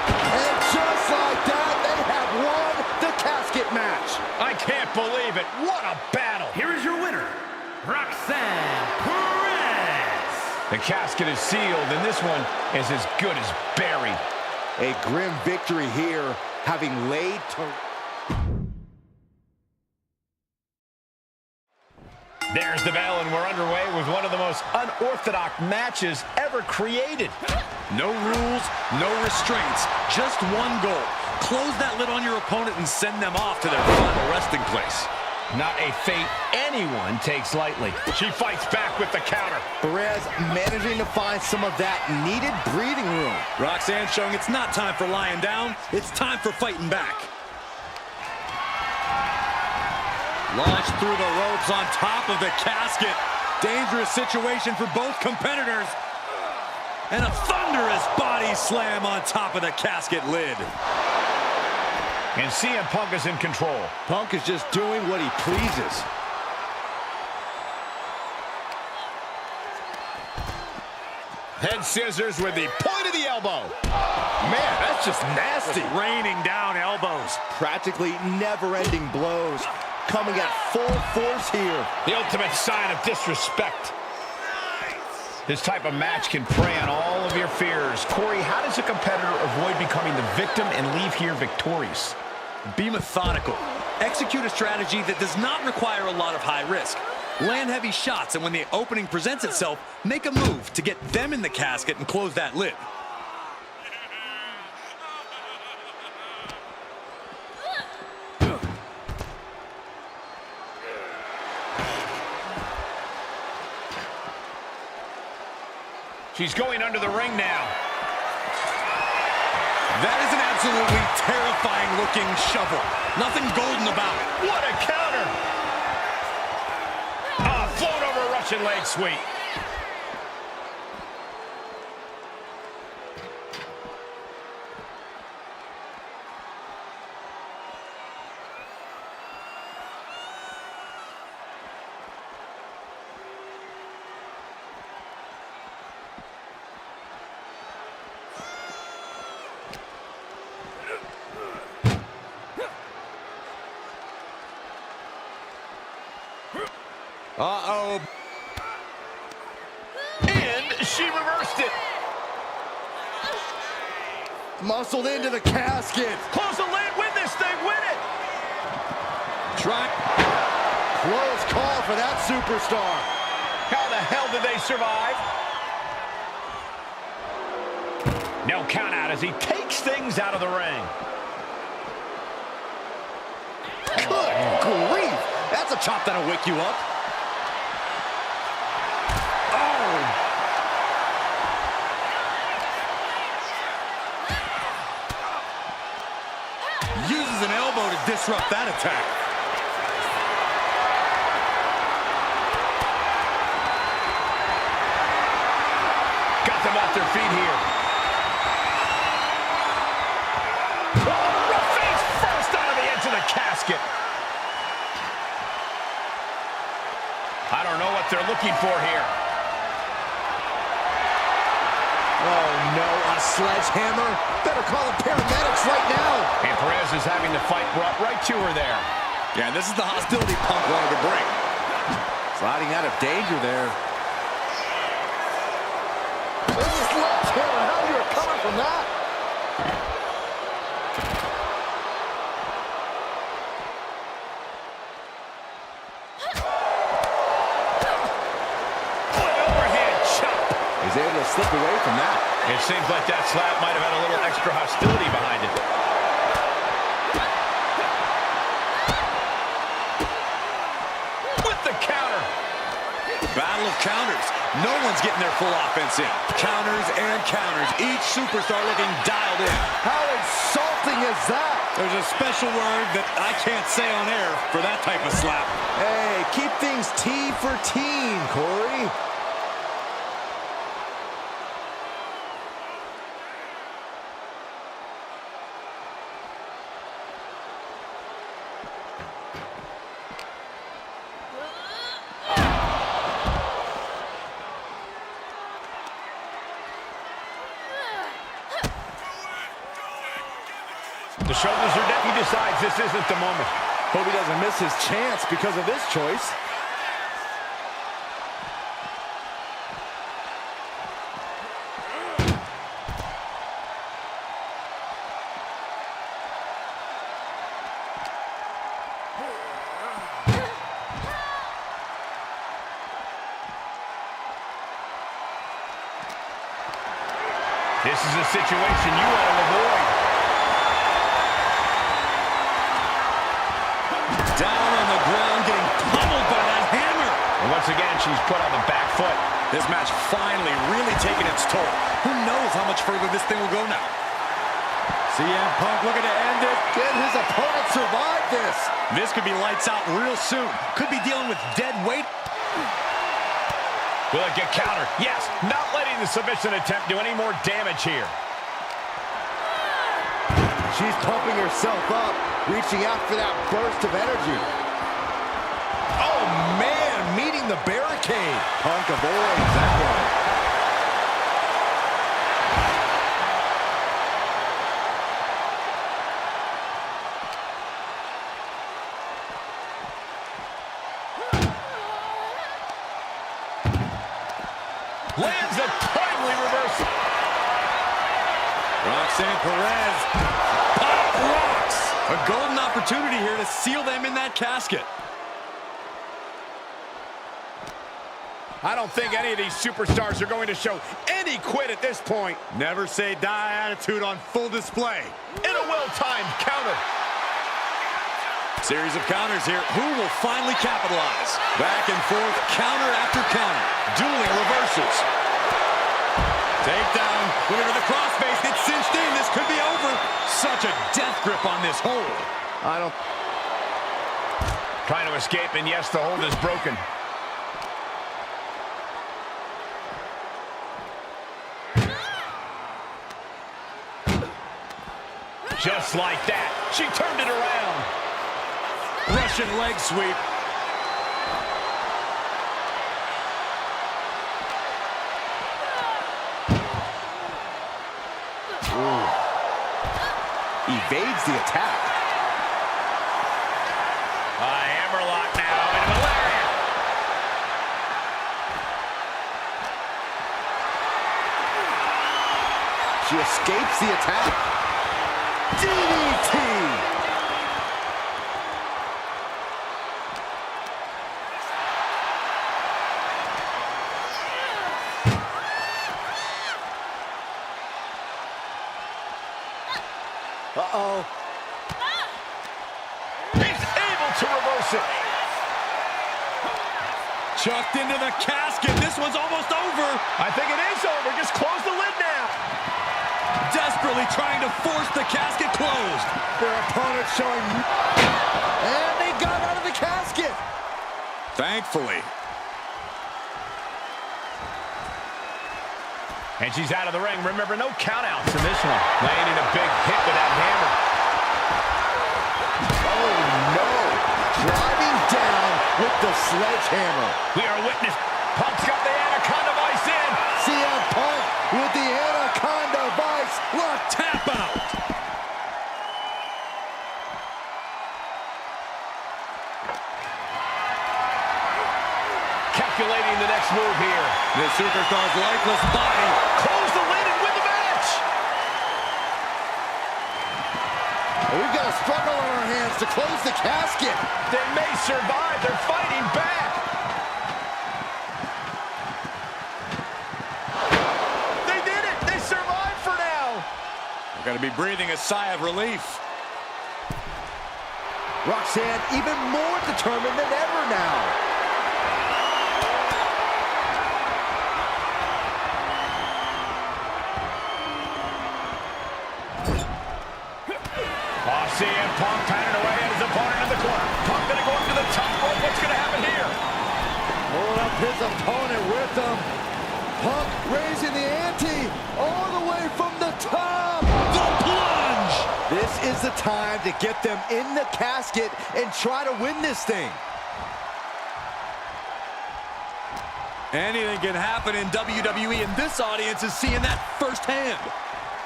And just like that, they have won the casket match. I can't believe it. What a battle. Here is your winner, Roxan Perez. The casket is sealed, and this one is as good as buried. A grim victory here, having laid to... There's the bell, and we're underway with one of the most unorthodox matches ever created. No rules, no restraints, just one goal. Close that lid on your opponent and send them off to their final resting place. Not a fate anyone takes lightly. She fights back with the counter. Perez managing to find some of that needed breathing room. Roxanne showing it's not time for lying down, it's time for fighting back. Launched through the ropes on top of the casket. Dangerous situation for both competitors. And a thunderous body slam on top of the casket lid. And CM Punk is in control. Punk is just doing what he pleases. Head scissors with the point of the elbow. Man, that's just nasty. Just raining down elbows. Practically never-ending blows. Coming at full force here. The ultimate sign of disrespect. This type of match can prey on all of your fears. Corey, how does a competitor avoid becoming the victim and leave here victorious? Be methodical. Execute a strategy that does not require a lot of high risk. Land heavy shots, and when the opening presents itself, make a move to get them in the casket and close that lid. She's going under the ring now. That is an absolutely terrifying looking shovel. Nothing golden about it. What a counter! Float over Russian leg sweep. Uh-oh. And she reversed it. Muscled into the casket. Close the lid, win this thing, win it. Try. Close call for that superstar. How the hell did they survive? No count out as he takes things out of the ring. Good grief. That's a chop that'll wake you up. Uses an elbow to disrupt that attack. Got them off their feet here. Oh, face first out of the edge of the casket. I don't know what they're looking for here. Oh no, a sledgehammer? Better call the paramedics right now. And Perez is having the fight brought right to her there. Yeah, this is the hostility Punk wanted to bring. Sliding out of danger there. This is sledgehammer. How are you recovering from that? Overhand chop. He's able to slip away from that. It seems like that slap might have had a little extra hostility behind it. With the counter. Battle of counters. No one's getting their full offense in. Counters and counters. Each superstar looking dialed in. How insulting is that? There's a special word that I can't say on air for that type of slap. Hey, keep things T for teen, Corey. The shoulders are down. He decides this isn't the moment. Hope he doesn't miss his chance because of this choice. This is a situation you want to avoid. Down on the ground, getting pummeled by that hammer. And once again, she's put on the back foot. This match finally really taking its toll. Who knows how much further this thing will go now? CM Punk looking to end it. Can his opponent survive this? This could be lights out real soon. Could be dealing with dead weight. Will it get countered? Yes, not letting the submission attempt do any more damage here. She's pumping herself up, reaching out for that burst of energy. Oh, man, meeting the barricade. Punk avoids that one. Lands a timely reversal. Roxan Perez. Pop rocks. A golden opportunity here to seal them in that casket. I don't think any of these superstars are going to show any quit at this point. Never say die attitude on full display. In a well-timed counter. Series of counters here. Who will finally capitalize? Back and forth, counter after counter. Dueling reversals. Takedown. Looking for the crossface. It's cinched in. This could be over. Such a death grip on this hold. I don't... Trying to escape, and yes, the hold is broken. Just like that, she turned it around. Russian leg sweep. Ooh. Evades the attack. A hammerlock now into the lariat. She escapes the attack. DDT! Uh-oh. He's able to reverse it. Chucked into the casket. This one's almost over. I think it is over. Just close the lid now. Desperately trying to force the casket closed. Their opponent showing... And they got out of the casket. Thankfully. And she's out of the ring. Remember, no countouts in this one. Landing a big hit with that hammer. Oh, no. Driving down with the sledgehammer. We are witness. Punk's got the Anaconda Vice in. CM Punk with the Anaconda Vice. Look, tap out. Calculating the next move here. The superstar's lifeless body. Close the lid and win the match. We've got a struggle on our hands to close the casket. They may survive. They're fighting back. They did it. They survived for now. They're going to be breathing a sigh of relief. Roxanne even more determined than ever now. CM Punk pounding away at his opponent in the corner. Punk gonna go up to the top rope. What's gonna happen here? Pulling up his opponent with him. Punk raising the ante all the way from the top. The plunge! This is the time to get them in the casket and try to win this thing. Anything can happen in WWE, and this audience is seeing that firsthand.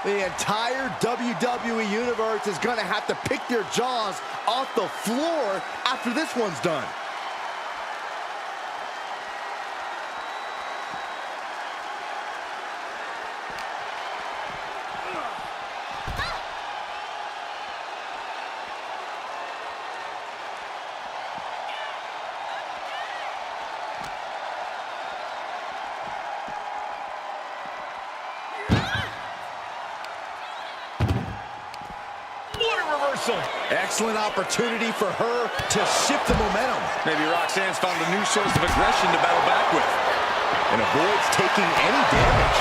The entire WWE Universe is going to have to pick their jaws off the floor after this one's done. Excellent opportunity for her to shift the momentum. Maybe Roxanne's found a new source of aggression to battle back with. And avoids taking any damage.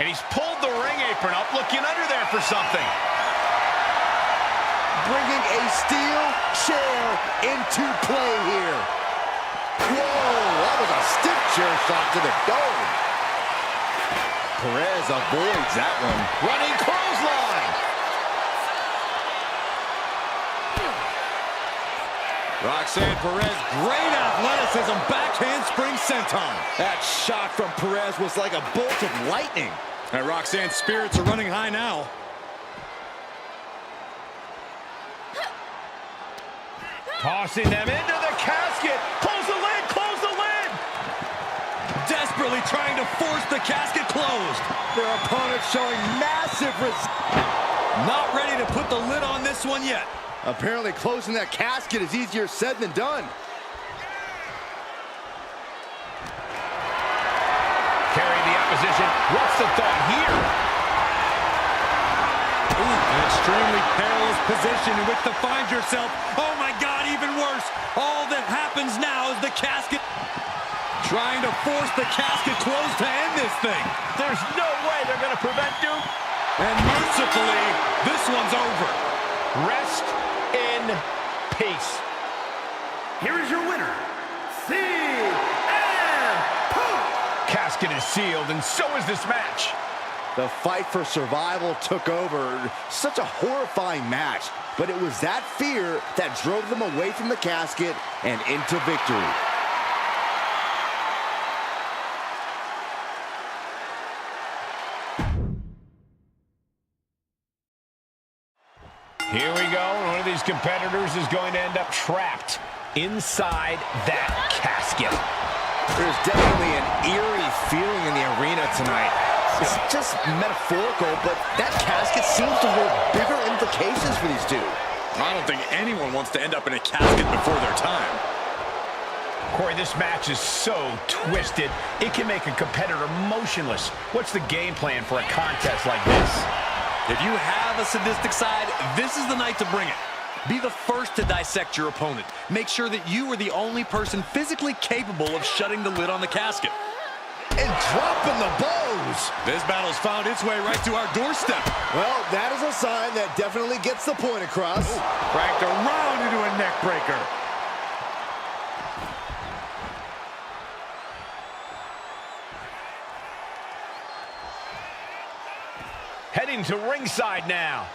And he's pulled the ring apron up, looking under there for something. Bringing a steel chair into play here. Whoa, that was a stiff chair shot to the dome. Perez avoids that one. Running clothesline. Roxan Perez, great athleticism, backhand spring senton. That shot from Perez was like a bolt of lightning. And Roxanne's spirits are running high now. Tossing them into the casket. Close the lid, close the lid. Desperately trying to force the casket closed. Their opponent showing massive Not ready to put the lid on this one yet. Apparently closing that casket is easier said than done. Carrying the opposition. What's the thought here? An extremely perilous position in which to find yourself. Oh my God, even worse. All that happens now is the casket. Trying to force the casket closed to end this thing. There's no way they're going to prevent Duke. And mercifully, this one's over. Rest in peace. Here is your winner, CM Punk. Casket is sealed, and so is this match. The fight for survival took over. Such a horrifying match, but it was that fear that drove them away from the casket and into victory. Here we go, and one of these competitors is going to end up trapped inside that casket. There's definitely an eerie feeling in the arena tonight. It's just metaphorical, but that casket seems to hold bigger implications for these two. I don't think anyone wants to end up in a casket before their time. Corey, this match is so twisted, it can make a competitor motionless. What's the game plan for a contest like this? If you have a sadistic side, this is the night to bring it. Be the first to dissect your opponent. Make sure that you are the only person physically capable of shutting the lid on the casket. And dropping the bows. This battle's found its way right to our doorstep. Well, that is a sign that definitely gets the point across. Cranked around into a neck breaker. Heading to ringside now.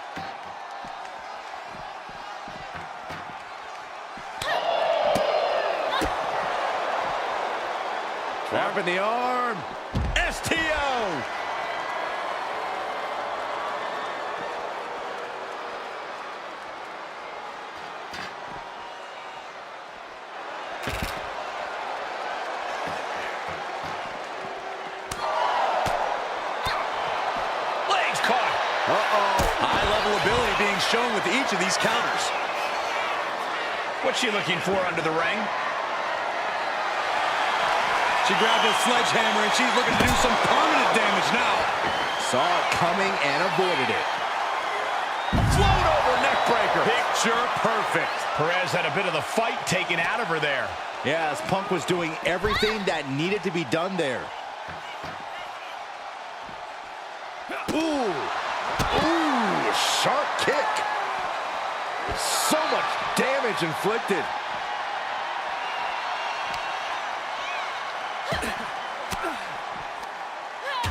Trapping the arm. STO. Legs caught. High-level ability being shown with each of these counters. What's she looking for under the ring? She grabbed a sledgehammer and she's looking to do some permanent damage now. Saw it coming and avoided it. Float over neck breaker. Big picture perfect. Perez had a bit of the fight taken out of her there. Yeah, as Punk was doing everything that needed to be done there. Ooh. Ooh, sharp kick. So much damage inflicted.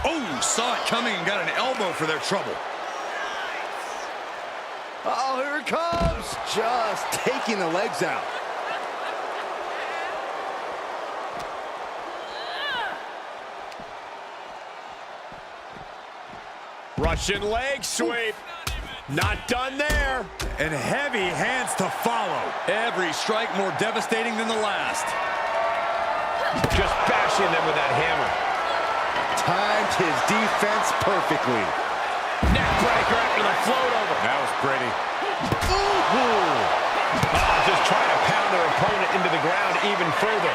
Oh, saw it coming and got an elbow for their trouble. Oh, here it comes. Just taking the legs out. Russian leg sweep. Not done there. And heavy hands to follow. Every strike more devastating than the last. Just bashing them with that hammer. Timed his defense perfectly. Neck breaker after the float over. That was pretty. Ooh. Just trying to pound their opponent into the ground even further.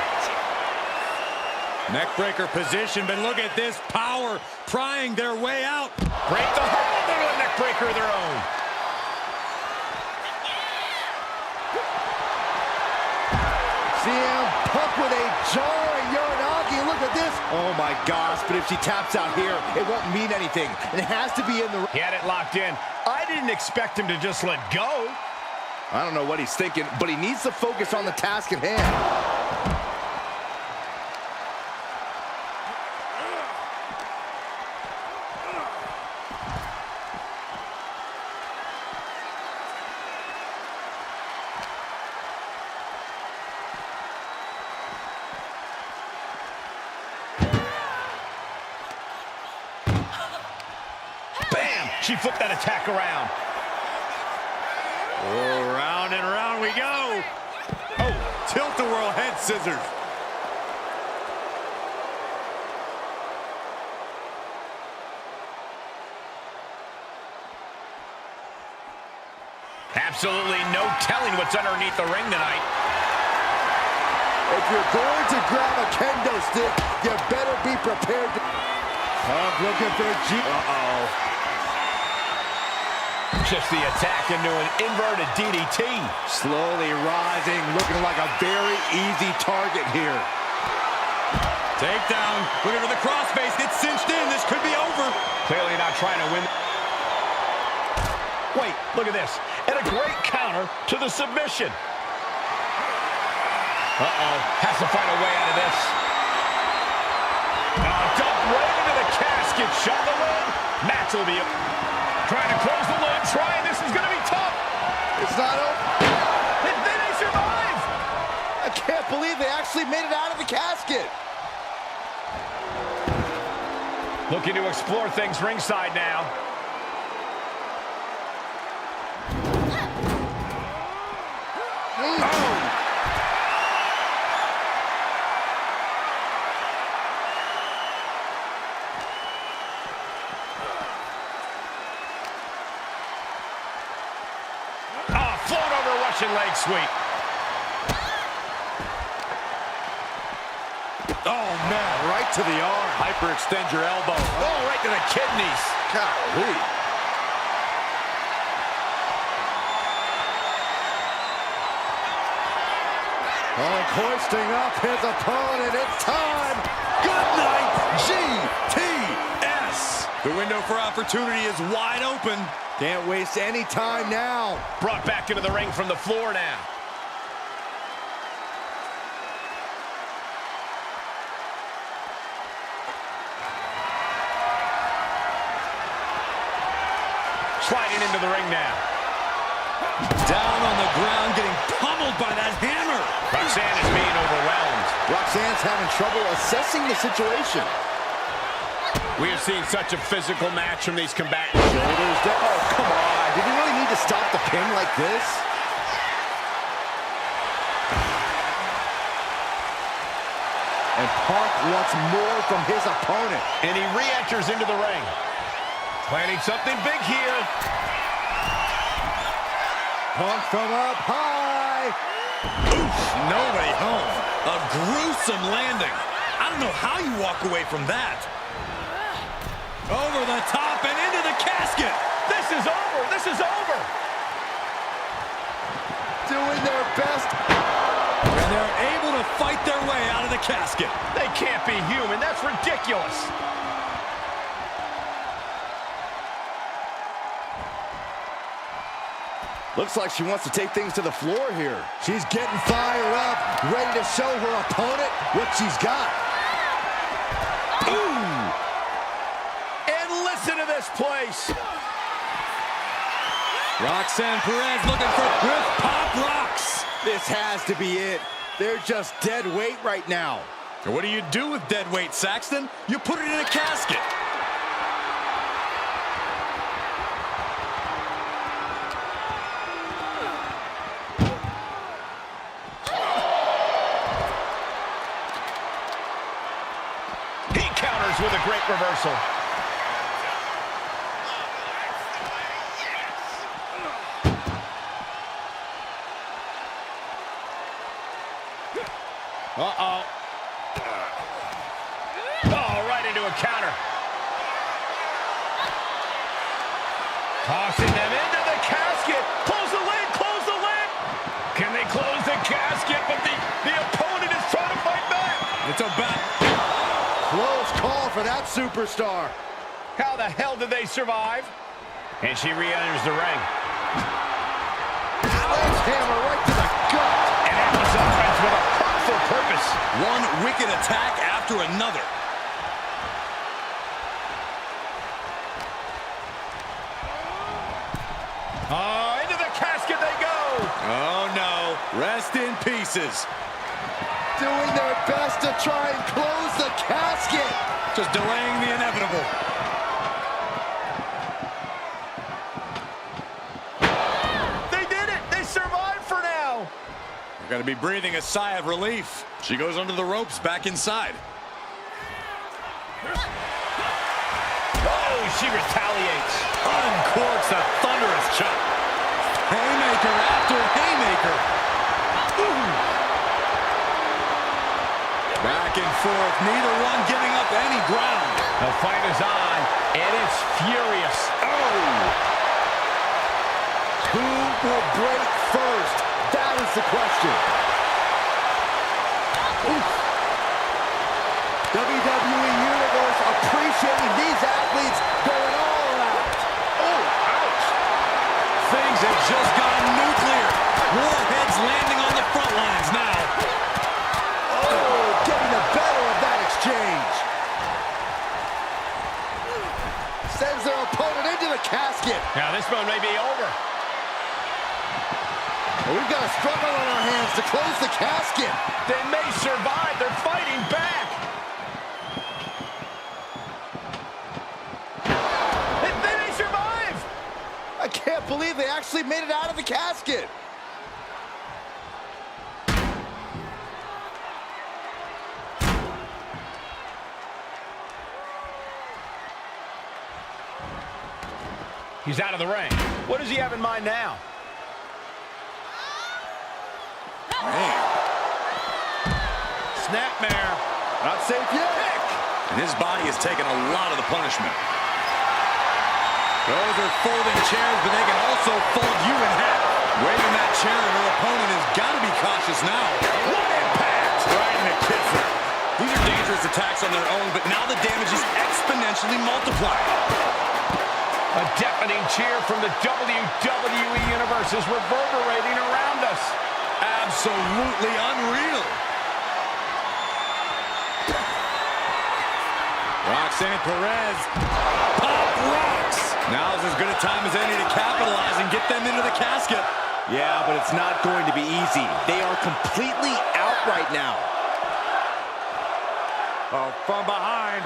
Neck breaker position, but look at this power prying their way out. Break the hold into a neck breaker of their own. CM Punk with a jarring Uranagi. Look at this. Oh my gosh, but if she taps out here, it won't mean anything. It has to be in the... He had it locked in. I didn't expect him to just let go. I don't know what he's thinking, but he needs to focus on the task at hand. She flipped that attack around. Oh, round and round we go. Oh, tilt-a-whirl head scissors. Absolutely no telling what's underneath the ring tonight. If you're going to grab a kendo stick, you better be prepared to... looking for G... Uh-oh. Just the attack into an inverted DDT. Slowly rising, looking like a very easy target here. Takedown. Looking for the crossface. It's cinched in. This could be over. Clearly not trying to win. Wait, look at this. And a great counter to the submission. Uh-oh. Has to find a way out of this. Dumped right into the casket. Shot the lid. Match will be trying to close the lid. This is going to be tough. It's not over. They survive. I can't believe they actually made it out of the casket. Looking to explore things ringside now. Leg sweep. Oh, man, right to the arm. Hyperextend your elbow. Oh, right to the kidneys. Golly. Punk hoisting up his opponent. It's time. Good night, GTS. The window for opportunity is wide open. Can't waste any time now. Brought back into the ring from the floor now. Sliding into the ring now. Down on the ground, getting pummeled by that hammer. Roxanne is being overwhelmed. Roxanne's having trouble assessing the situation. We have seen such a physical match from these combatants. Shoulders down. Oh, come on. Did he really need to stop the pin like this? And Punk wants more from his opponent. And he re-enters into the ring. Planning something big here. Punk from up high. Oof, nobody home. A gruesome landing. I don't know how you walk away from that. Over the top and into the casket. This is over. This is over. doing their best. And they're able to fight their way out of the casket. They can't be human. That's ridiculous. Looks like she wants to take things to the floor here. She's getting fired up, ready to show her opponent what she's got. Ooh! And listen to this place. Roxan Perez looking for with pop rocks. This has to be it. They're just dead weight right now. And what do you do with dead weight, Saxton? You put it in a casket. He counters with a great reversal. Uh-oh. Oh, right into a counter. Tossing them into the casket. Close the lid, close the lid. Can they close the casket? But the opponent is trying to fight back. It's a back. Close call for that superstar. How the hell did they survive? And she re-enters the ring. Sledgehammer right to the gut. And that was offense with a hurtful purpose. One wicked attack after another. Oh, into the casket they go. Oh, no. Rest in pieces. Doing their best to try and close the casket. Just delaying the inevitable. They did it. They survived for now. You're going to be breathing a sigh of relief. She goes under the ropes back inside. Oh, she retaliates. Uncorks a thunderous chop. Haymaker after haymaker. Ooh. Back and forth, neither one giving up any ground. The fight is on, and it's furious. Oh! Who will break first? That is the question. Oof. WWE Universe appreciating these athletes going all out. Oh, ouch. Things have just gone nuclear. Warheads landing on the front lines now. Oh, getting the better of that exchange. Sends their opponent into the casket. Now this one may be over. We've got a struggle on our hands to close the casket. They may survive. They're fighting back. They may survive. I can't believe they actually made it out of the casket. He's out of the ring. What does he have in mind now? Man. Snapmare. Not safe yet. And his body has taken a lot of the punishment. Those are folding chairs, but they can also fold you in half. Waving that chair at her opponent has got to be cautious now. What impact! Right in the kisser. These are dangerous attacks on their own, but now the damage is exponentially multiplied. A deafening cheer from the WWE Universe is reverberating around us. Absolutely unreal. Roxan Perez. Pop rocks. Now's as good a time as any to capitalize and get them into the casket. Yeah, but it's not going to be easy. They are completely out right now. Oh, from behind.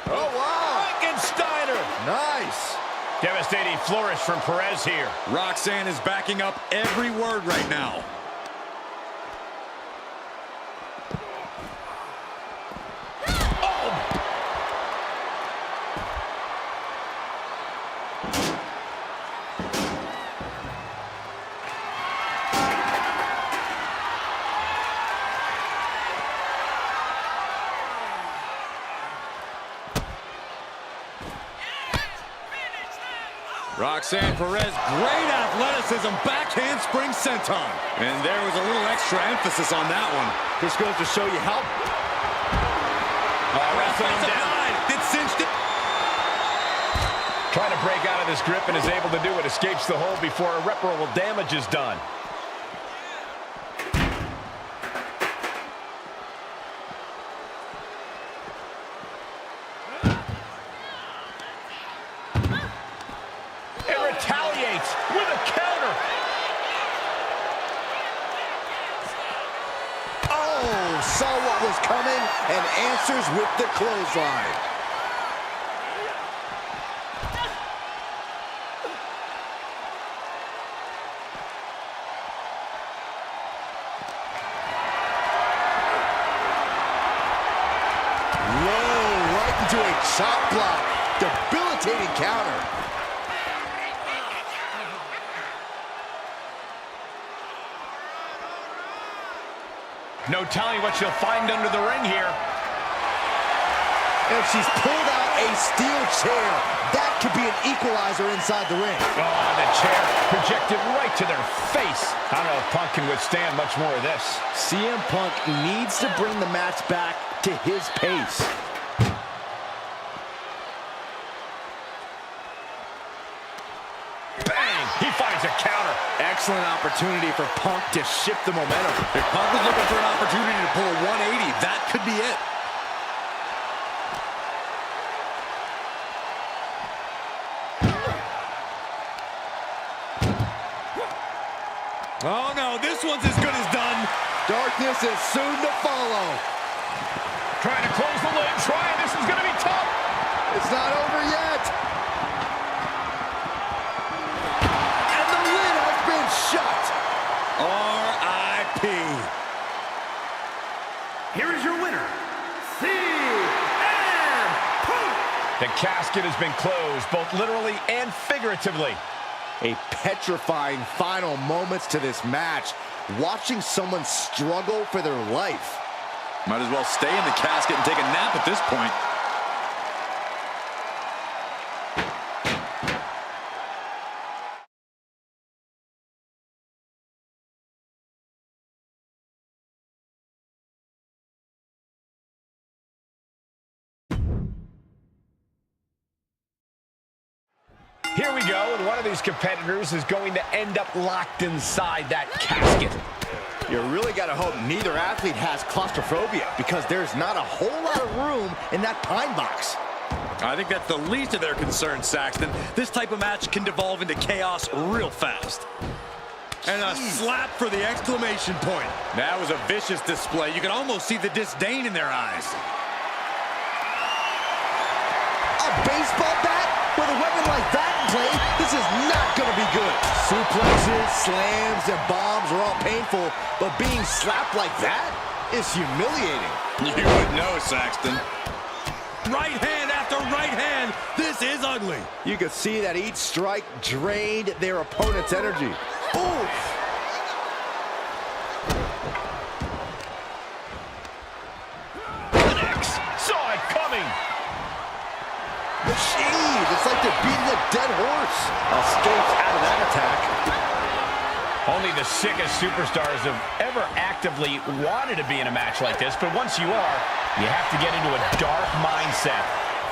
Oh, wow. Frankensteiner. Nice. Devastating flourish from Perez here. Roxan is backing up every word right now. Roxan Perez, great athleticism, backhand spring senton. And there was a little extra emphasis on that one. This goes to show you how... Wrestling him down. It cinched it. Trying to break out of this grip and is able to do it. Escapes the hold before irreparable damage is done. It retaliates with a counter. Oh, saw what was coming and answers with the clothesline. To a chop block, debilitating counter. No telling what she'll find under the ring here. And she's pulled out a steel chair. That could be an equalizer inside the ring. Oh, the chair projected right to their face. I don't know if Punk can withstand much more of this. CM Punk needs to bring the match back to his pace. He finds a counter. Excellent opportunity for Punk to shift the momentum. If Punk was looking for an opportunity to pull a 180, that could be it. Oh no, this one's as good as done. Darkness is soon to follow. Trying to close the lid. This is going to be tough. It's not over yet. Shut. R.I.P. Here is your winner, CM Punk. The casket has been closed, both literally and figuratively. A petrifying final moments to this match. Watching someone struggle for their life. Might as well stay in the casket and take a nap at this point. Here we go, and one of these competitors is going to end up locked inside that casket. You really got to hope neither athlete has claustrophobia, because there's not a whole lot of room in that pine box. I think that's the least of their concerns, Saxton. This type of match can devolve into chaos real fast. And a slap for the exclamation point. That was a vicious display. You can almost see the disdain in their eyes. A baseball bat with a weapon like that in play, this is not going to be good. Suplexes, slams, and bombs are all painful, but being slapped like that is humiliating. You would know, Saxton. Right hand after right hand. This is ugly. You could see that each strike drained their opponent's energy. Oof! Connects. Saw it coming. Jeez, it's like they're beating a dead horse. Escapes out of that attack. Only the sickest superstars have ever actively wanted to be in a match like this, but once you are, you have to get into a dark mindset.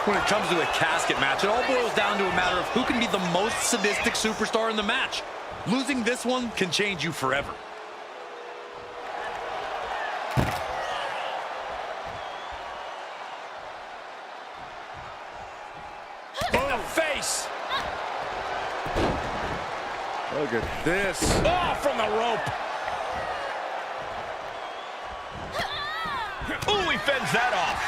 When it comes to a casket match, it all boils down to a matter of who can be the most sadistic superstar in the match. Losing this one can change you forever. In the face. Look at this. Oh, from the rope. Ooh, he fends that off.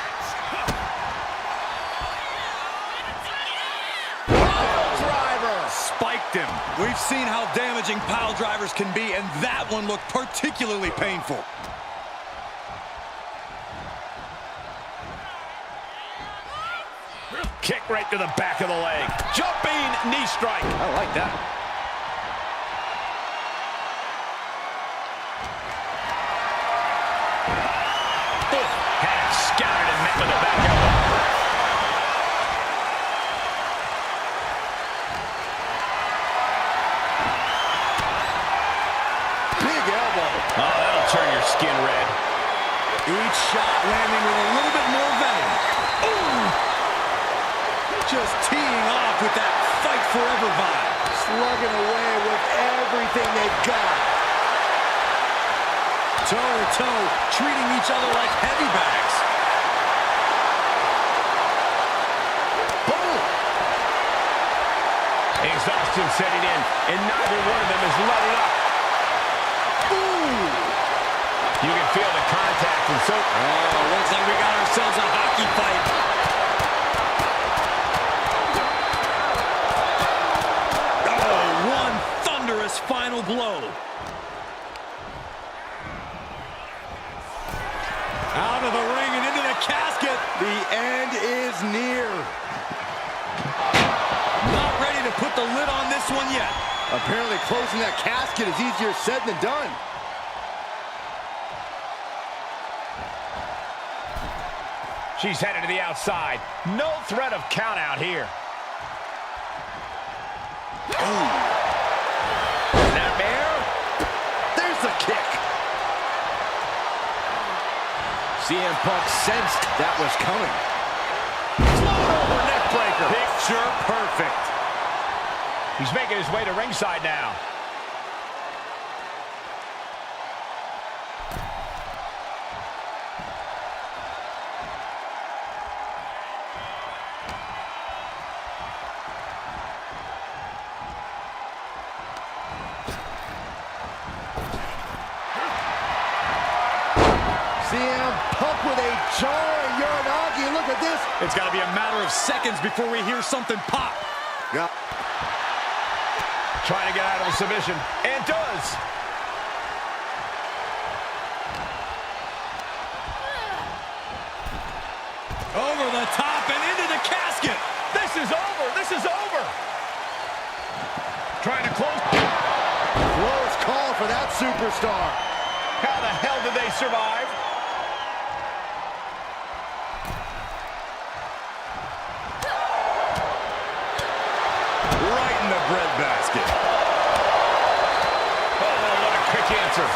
Spiked him. We've seen how damaging pile drivers can be, and that one looked particularly painful. Kick right to the back of the leg. Jumping knee strike. I like that. Half scouted and met with the back elbow. Great shot, landing with a little bit more venom. Ooh! Just teeing off with that fight forever vibe. Slugging away with everything they've got. Toe-to-toe, treating each other like heavy bags. Boom! Exhaustion setting in, and neither one of them is letting up. Ooh! You can feel the contact, and so... Oh, looks like we got ourselves a hockey fight. Oh, one thunderous final blow. Out of the ring and into the casket. The end is near. Not ready to put the lid on this one yet. Apparently closing that casket is easier said than done. She's headed to the outside. No threat of count out here. Snapmare. There's the kick. CM Punk sensed that was coming. Float over neck breaker. Picture perfect. He's making his way to ringside now. CM Punk with a jarring Uranagi. Look at this. It's got to be a matter of seconds before we hear something pop. Yeah. Trying to get out of the submission, and does. Over the top and into the casket. This is over. This is over. Trying to close. Close call for that superstar. How the hell did they survive? Right in the breadbasket. Oh, what a quick answer.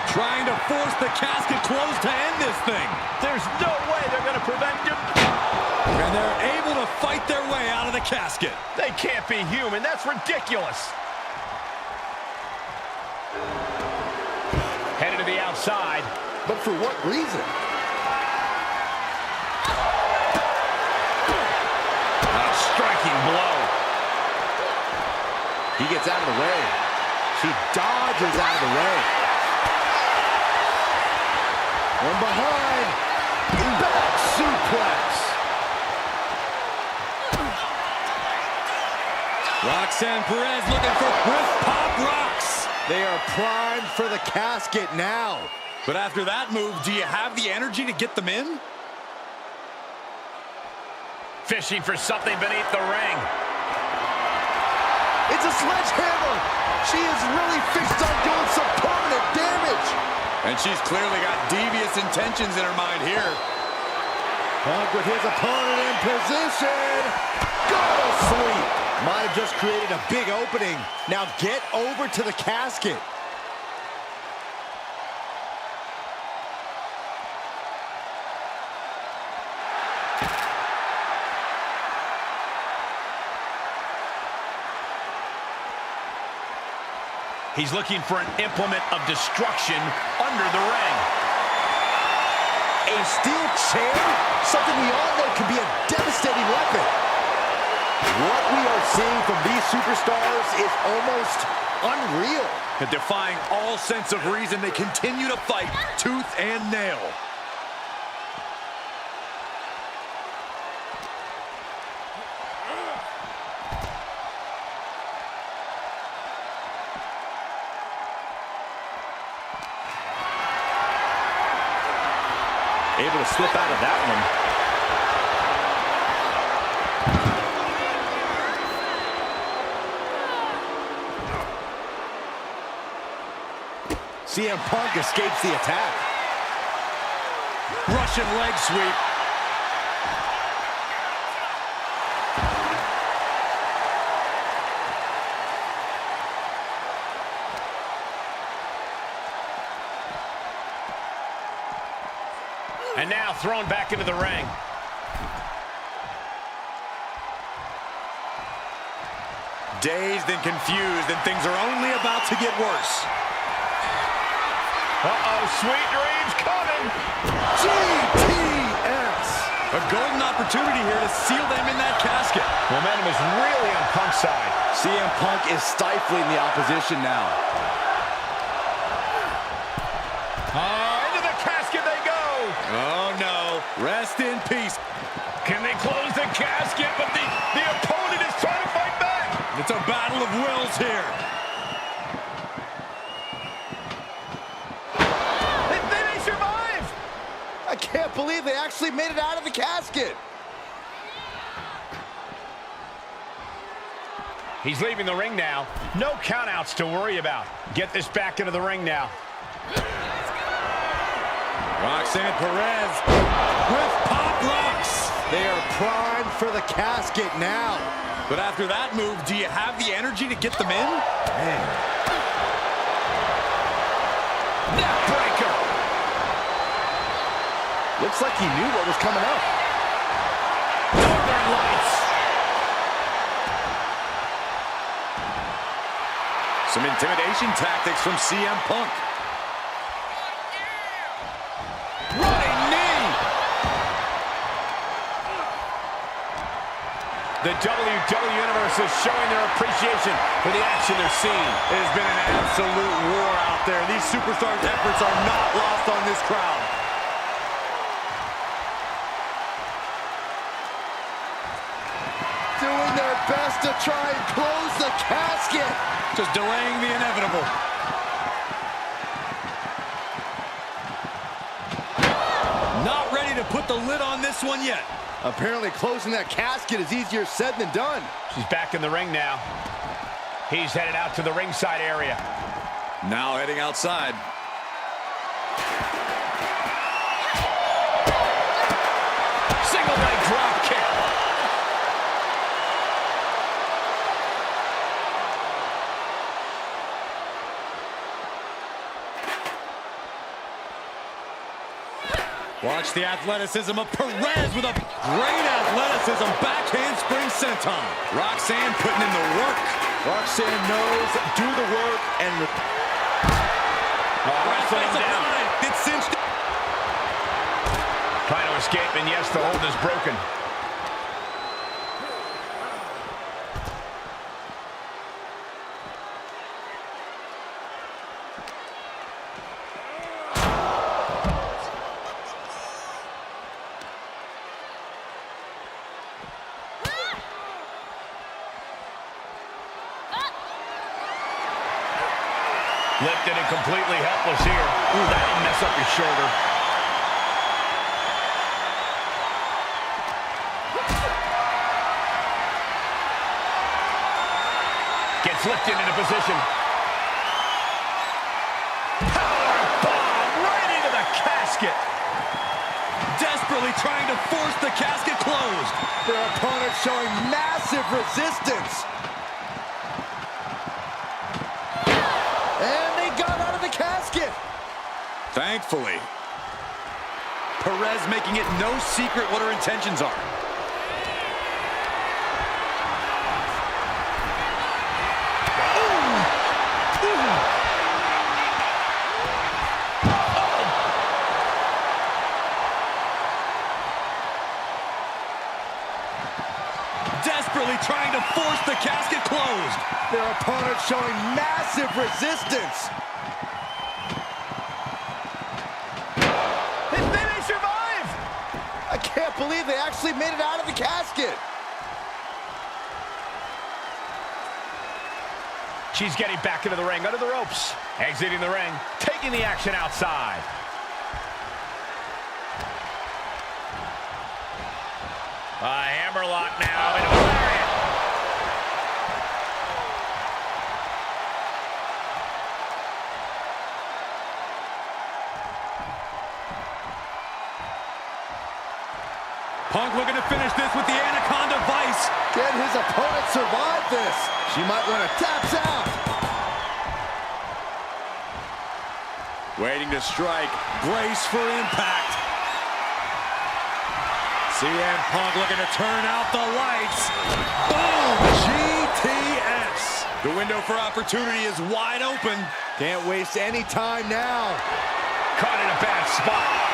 Trying to force the casket closed to end this thing. There's no way they're going to prevent him. And they're able to fight their way out of the casket. They can't be human. That's ridiculous. Headed to the outside. But for what reason? A striking blow. He gets out of the way. She dodges out of the way. One behind. Back suplex. Roxan Perez looking for with pop rocks. They are primed for the casket now. But after that move, do you have the energy to get them in? Fishing for something beneath the ring. It's a sledgehammer. She is really fixed on doing some permanent damage. And she's clearly got devious intentions in her mind here. Punk with his opponent in position. Go to sleep. Might have just created a big opening. Now get over to the casket. He's looking for an implement of destruction under the ring. A steel chair? Something we all know can be a devastating weapon. What we are seeing from these superstars is almost unreal. And defying all sense of reason, they continue to fight tooth and nail. Able to slip out of that one. CM Punk escapes the attack. Russian leg sweep. And now thrown back into the ring. Dazed and confused, and things are only about to get worse. Uh-oh, sweet dreams coming. GTS. A golden opportunity here to seal them in that casket. Momentum is really on Punk's side. CM Punk is stifling the opposition now. Into the casket they go. Oh, no. Rest in peace. Can they close the casket? But the opponent is trying to fight back. It's a battle of wills here. They may survive. I can't believe they actually made it out of the casket. He's leaving the ring now. No countouts to worry about. Get this back into the ring now. Roxan Perez with pop rocks. They are primed for the casket now. But after that move, do you have the energy to get them in? Man. Neck breaker. Looks like he knew what was coming up. Northern Lights. Some intimidation tactics from CM Punk. Running knee. The WWE Universe is showing their appreciation for the action they're seeing. It has been an absolute war out there. These superstars' efforts are not lost on this crowd. Doing their best to try and close the casket. Just delaying the inevitable. Not ready to put the lid on this one yet. Apparently closing that casket is easier said than done. She's back in the ring now. He's headed out to the ringside area. Now heading outside. Single leg drop kick. Watch the athleticism of Perez with a great athleticism. Backhand spring senton. Roxanne putting in the work. Roxanne knows, do the work, and Wrestling him down. It's cinched. Trying to escape, and yes, the hold is broken. Lifted and completely helpless here. Ooh, that'll mess up his shoulder. Gets lifted into position. Power bomb right into the casket. Desperately trying to force the casket closed. their opponent showing massive resistance. And they got out of the casket. Thankfully. Perez making it no secret what her intentions are. Desperately trying to force the casket closed. Their opponent showing massive resistance. They may survive! I can't believe they actually made it out of the casket. She's getting back into the ring, under the ropes. Exiting the ring, taking the action outside. A hammerlock now into a lariat. Punk looking to finish this with the Anaconda Vice. Can his opponent survive this? She might want to taps out. Waiting to strike. Brace for impact. CM Punk looking to turn out the lights. Boom! GTS. The window for opportunity is wide open. Can't waste any time now. Caught in a bad spot.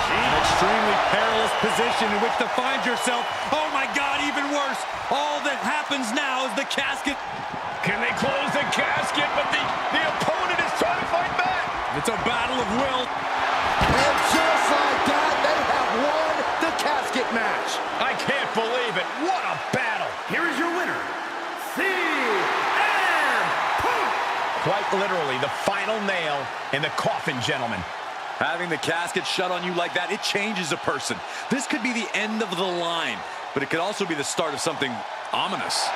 An extremely perilous position in which to find yourself. Oh my God, even worse. All that happens now is the casket. Can they close the casket? But the opponent is trying to fight back. It's a battle of will. And just like that, they have won the casket match. I can't believe it. What a battle. Here is your winner, CM Punk. Quite literally, the final nail in the coffin, gentlemen. Having the casket shut on you like that, it changes a person. This could be the end of the line, but it could also be the start of something ominous.